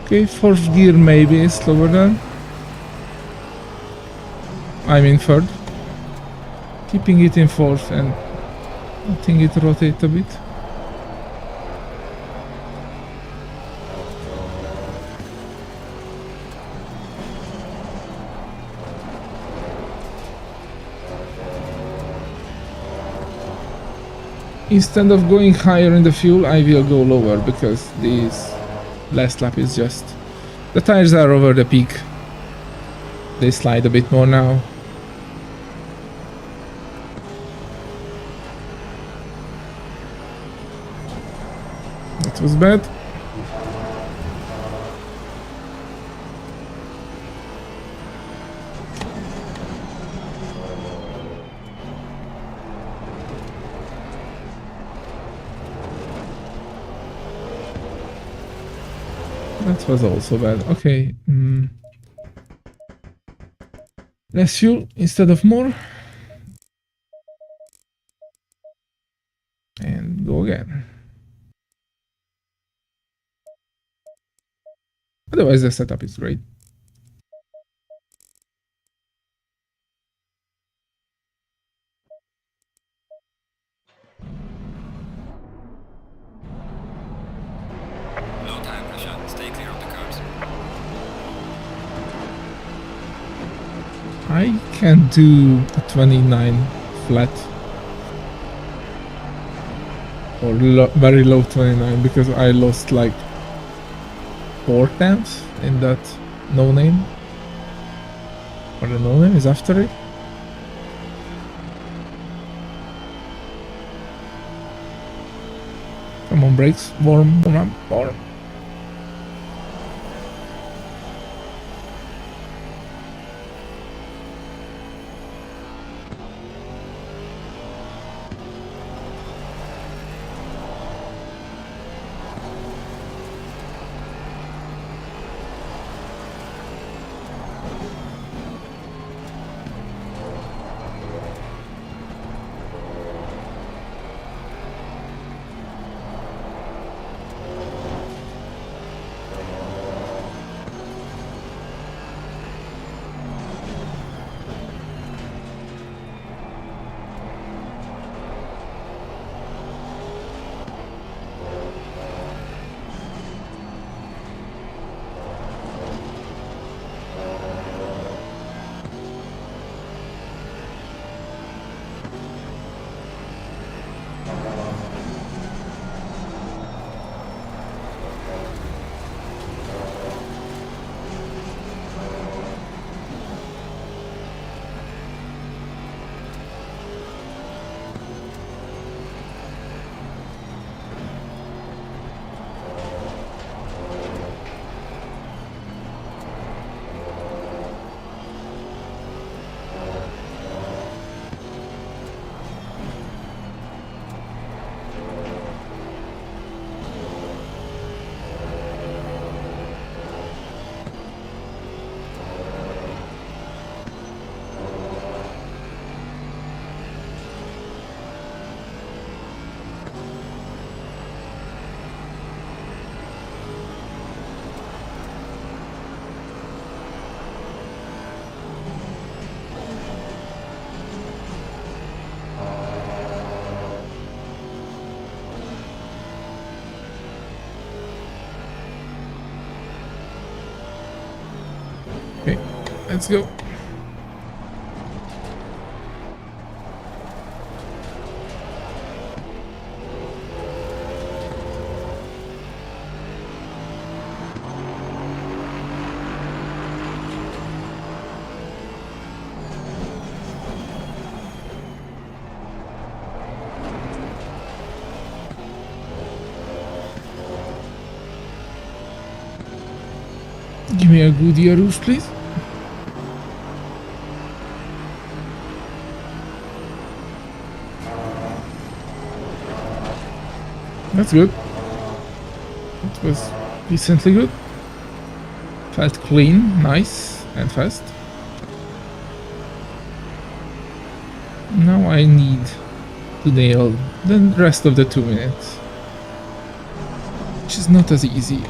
Okay, fourth gear maybe is slower than. I'm in third. Keeping it in fourth and letting it rotate a bit. Instead of going higher in the fuel, I will go lower because this last lap is just... the tires are over the peak. They slide a bit more now. That was bad. That was also bad. Okay. Less fuel instead of more. And go again. Otherwise the setup is great. Low tire pressure. Stay clear of the curves. I can do a 29 flat. Or very low 29 because I lost like 4 tenths in that no name. Or the no name is after it. Come on, brakes. Warm, warm, warm. Let's go. Give me a good Yarus, please. That's good. It was decently good. Felt clean, nice, and fast. Now I need to nail the rest of the 2 minutes, which is not as easy.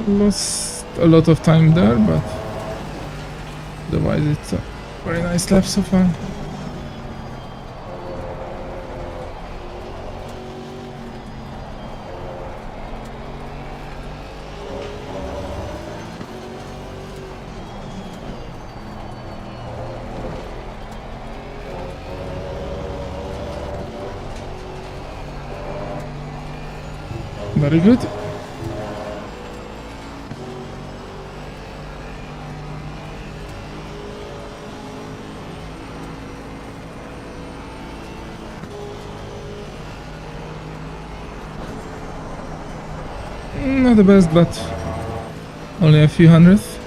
Lost a lot of time there, but otherwise it's a very nice lap so far. Very good. Not the best, but only a few hundredths.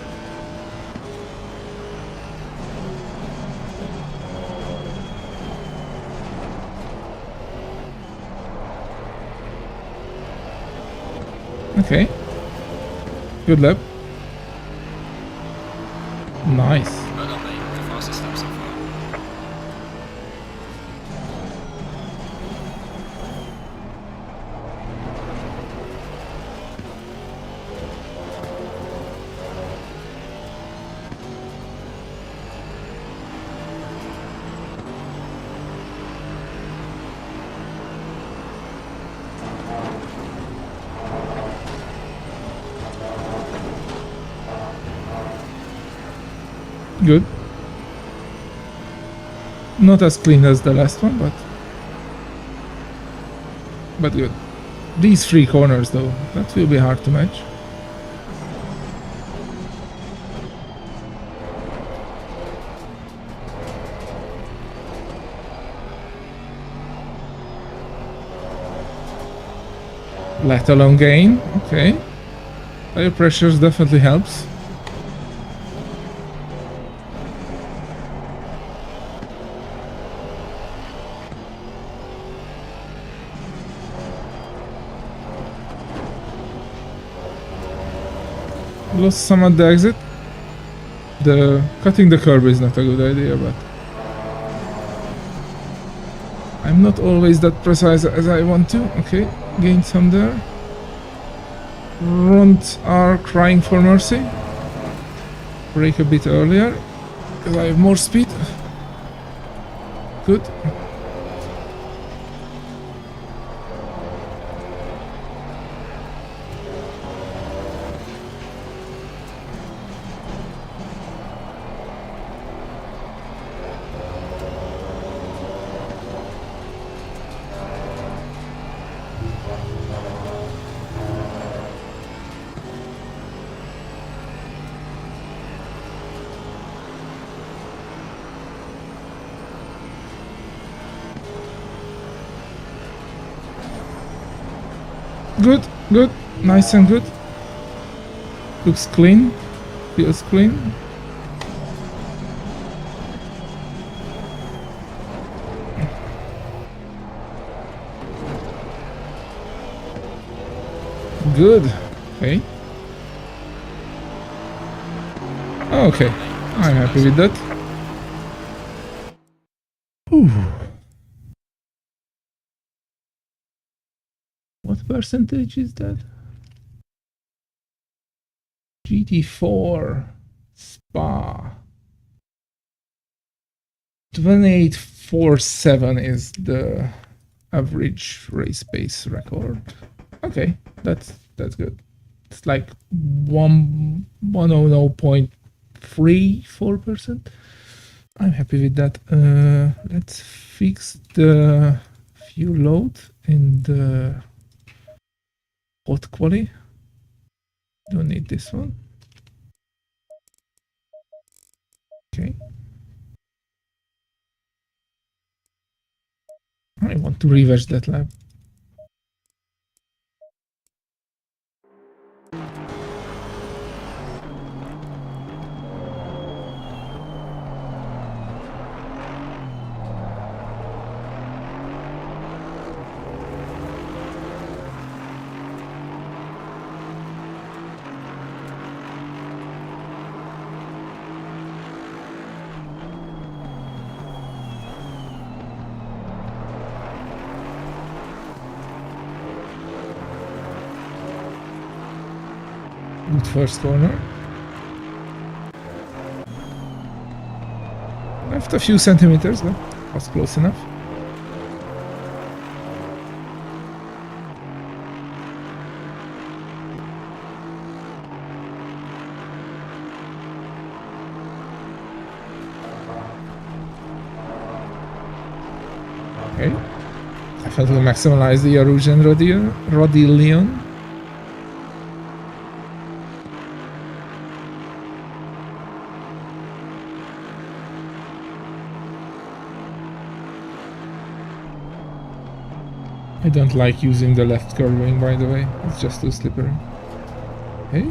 Okay. Good lap. Nice. Well done, mate. The fastest lap so far. Good. Not as clean as the last one, but good. These 3 corners though, that will be hard to match. Let alone gain. Okay. Tire pressures definitely helps. Lost some at the exit. Cutting the curb is not a good idea, but I'm not always that precise as I want to. Okay, gained some there. Front are crying for mercy. Brake a bit earlier because I have more speed. Good. Good, good, nice and good. Looks clean, feels clean. Good. Okay. Okay. I'm happy with that. Whew. What percentage is that? GT4 Spa. 2847 is the average race pace record. Okay, that's good. It's like 100.34%. I'm happy with that. Let's fix the fuel load in the hot quality. Don't need this one. Okay. I want to reverse that lap. Good first corner. Left a few centimeters, but was close enough. Okay. Definitely maximize the erosion rodillion. I don't like using the left curve wing, by the way. It's just too slippery. Okay.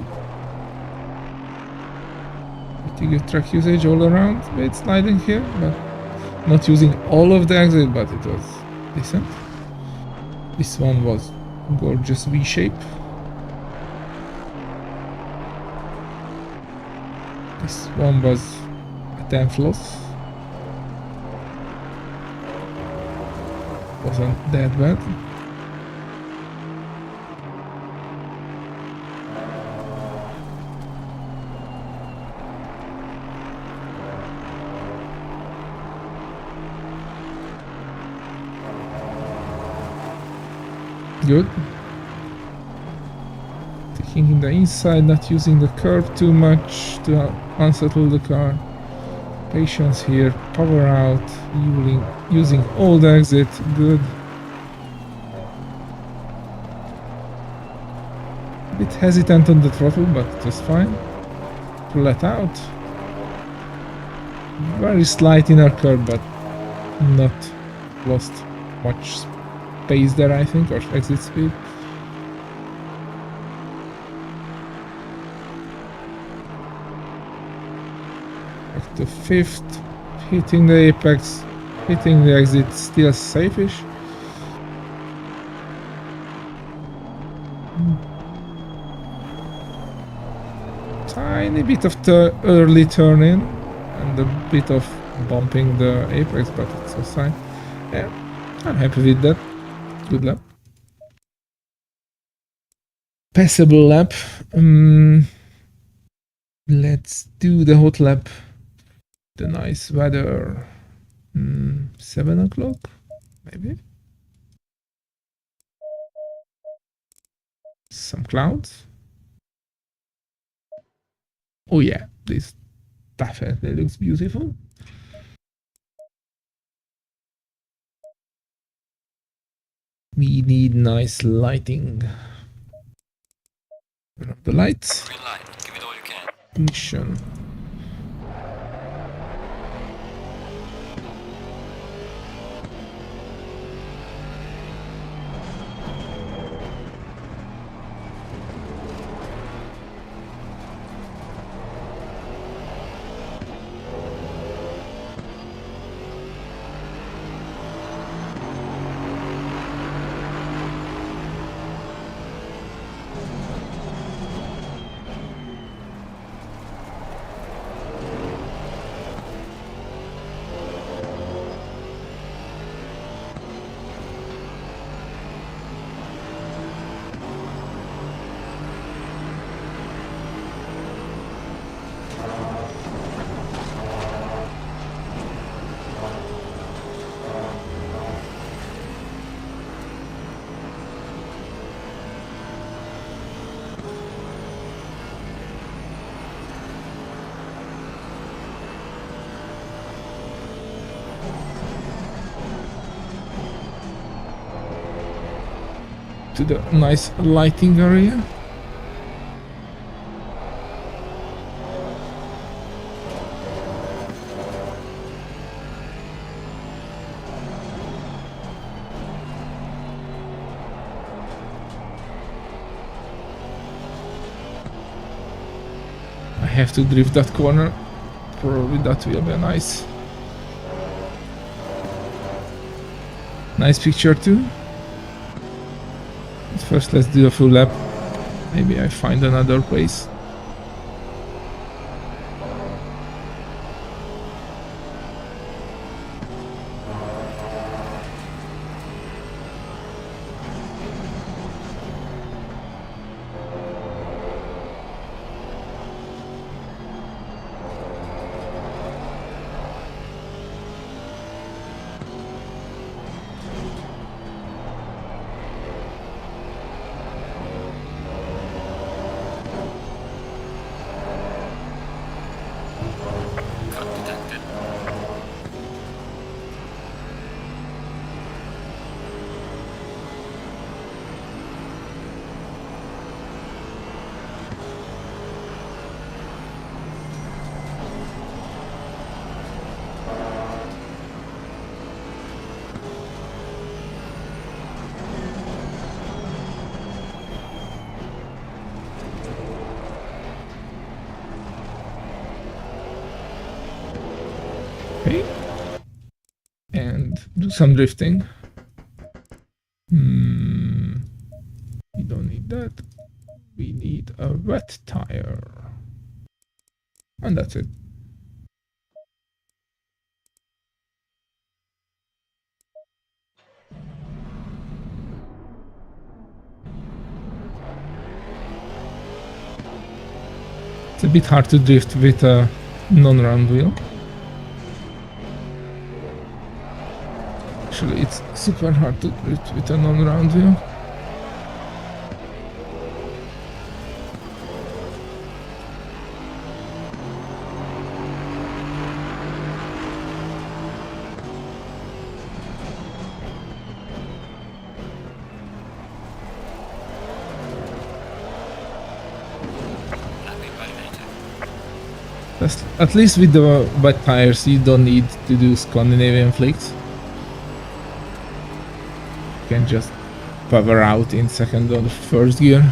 Pretty good track usage all around. Bit sliding here, but not using all of the exit, but it was decent. This one was gorgeous V-shape. This one was a 10th loss. Wasn't that bad. Good. Taking in the inside, not using the curve too much to unsettle the car. Patience here, power out, using all the exit, good. A bit hesitant on the throttle, but it was fine. To let out. Very slight inner curve, but not lost much pace there, I think, or exit speed. Back to 5th, hitting the apex, hitting the exit, still safe-ish. Tiny bit of the early turn-in and a bit of bumping the apex, but it's a sign. Yeah, I'm happy with that. Good lap. Passable lap. Let's do the hot lap. The nice weather. 7 o'clock, maybe. Some clouds. Oh yeah, this definitely looks beautiful. We need nice lighting. Turn up the lights. Green light. Give it all you can. Ignition. to the nice lighting area. I have to drift that corner. Probably that will be nice. Nice picture too. But first let's do a full lap. Maybe I find another place. Cut detected. Okay. And do some drifting. We don't need that. We need a wet tire. And that's it. It's a bit hard to drift with a non-round wheel. Actually, it's super hard to drift with a non-round wheel. Lapping validated. At least with the wet tires, you don't need to do Scandinavian flicks. You can just power out in second or first gear.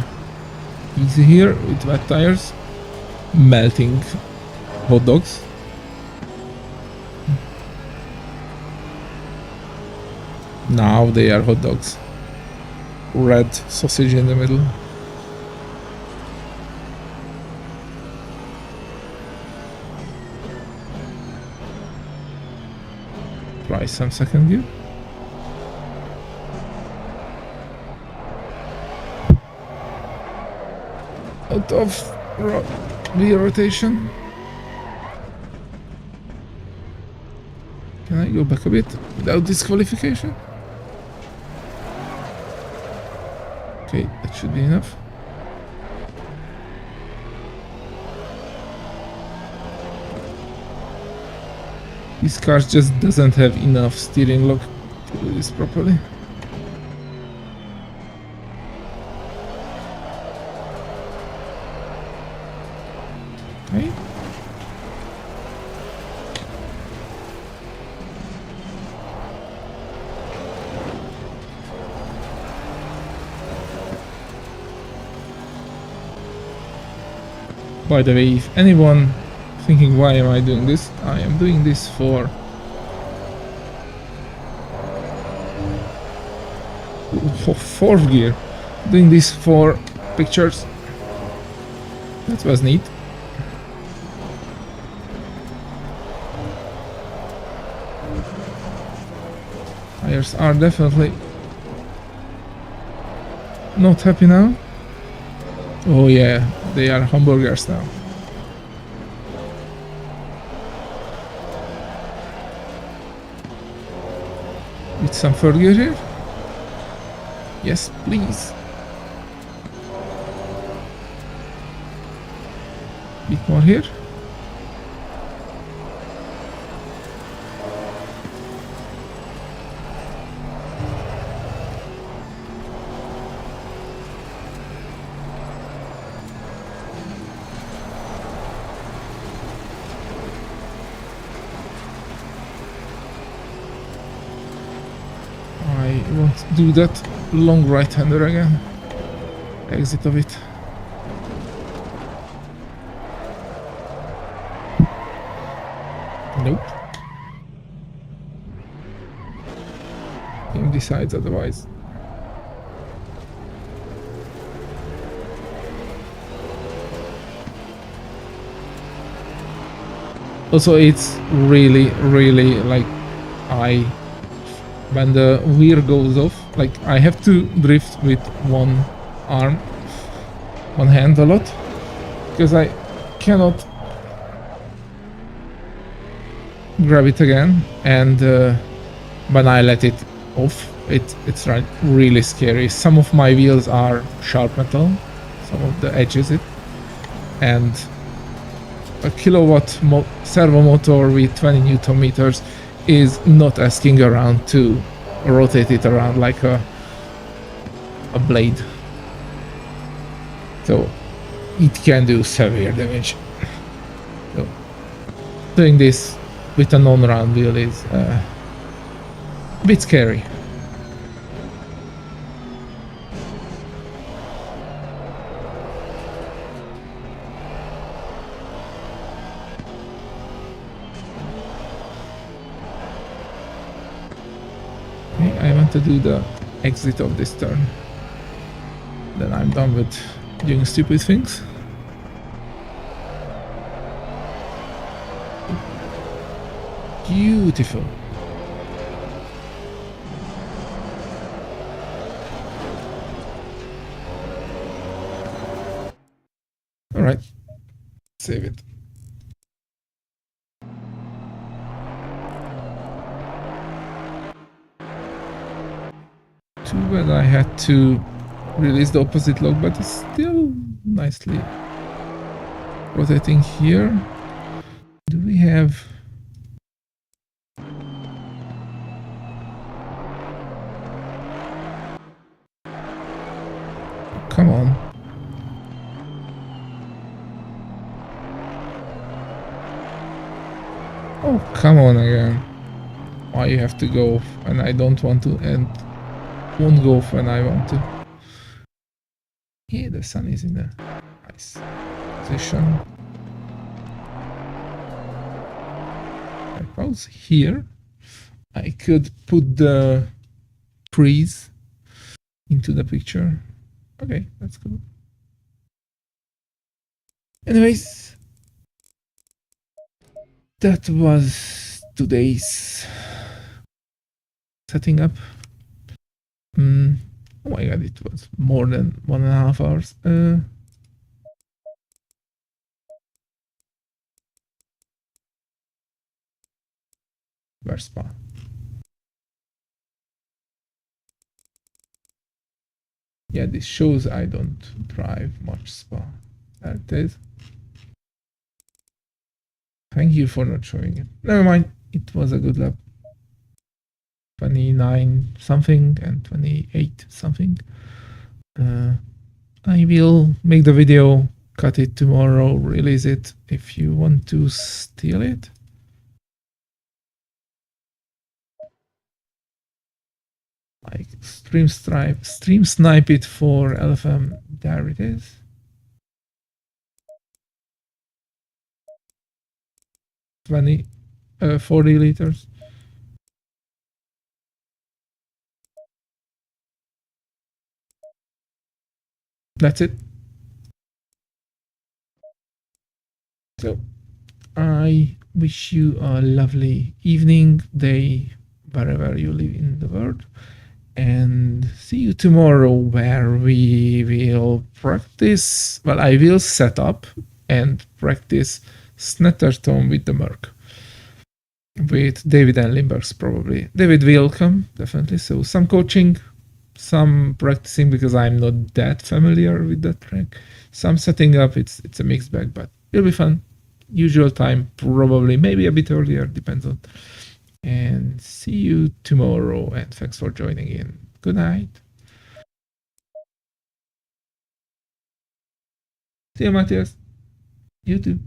Easy here with wet tires. Melting hot dogs. Now they are hot dogs. Red sausage in the middle. Apply some second gear. Out of wheel rotation. Can I go back a bit without disqualification? Okay, that should be enough. This car just doesn't have enough steering lock to do this properly. Okay. By the way, if anyone thinking why am I doing this, I am doing this for fourth gear. Doing this for pictures. That was neat. Tires are definitely not happy now. Oh yeah, they are hamburgers now. With some third gear here? Yes, please. Bit more here. want to do that long right-hander again. Exit of it. Nope. Game decides otherwise. Also, it's really like when the wheel goes off, like I have to drift with one arm, one hand a lot, because I cannot grab it again, and when I let it off, it's really scary. Some of my wheels are sharp metal, some of the edges and a kilowatt servo motor with 20 newton meters is not asking around to rotate it around like a blade. So it can do severe damage. So doing this with a non-round wheel is a bit scary. I want to do the exit of this turn. Then I'm done with doing stupid things. Beautiful. All right, save it. Too bad I had to release the opposite lock, but it's still nicely rotating here. Do we have... Come on. Oh, come on again. Why you have to go when I don't want to, and won't go when I want to. Yeah, the sun is in a nice position. I pause here. I could put the trees into the picture. Okay, that's cool. Anyways, that was today's setting up. Oh my god, it was more than 1.5 hours. Where's Spa? Yeah, this shows I don't drive much Spa. There it is. Thank you for not showing it. Never mind, it was a good lap. 29 something and 28 something. I will make the video, cut it tomorrow, release it if you want to steal it. Like stream snipe it for LFM. There it is. $40 liters. That's it. So I wish you a lovely evening, day, wherever you live in the world, and see you tomorrow, where we will practice. Well, I will set up and practice Snetterton with the Merc with David and Limburgs. Probably David will come, definitely. So some coaching, some practicing, because I'm not that familiar with that track. Some setting up. It's a mixed bag, but it'll be fun. Usual time, probably, maybe a bit earlier, depends on. And see you tomorrow, and thanks for joining in. Good night. See you, Matthias. You too.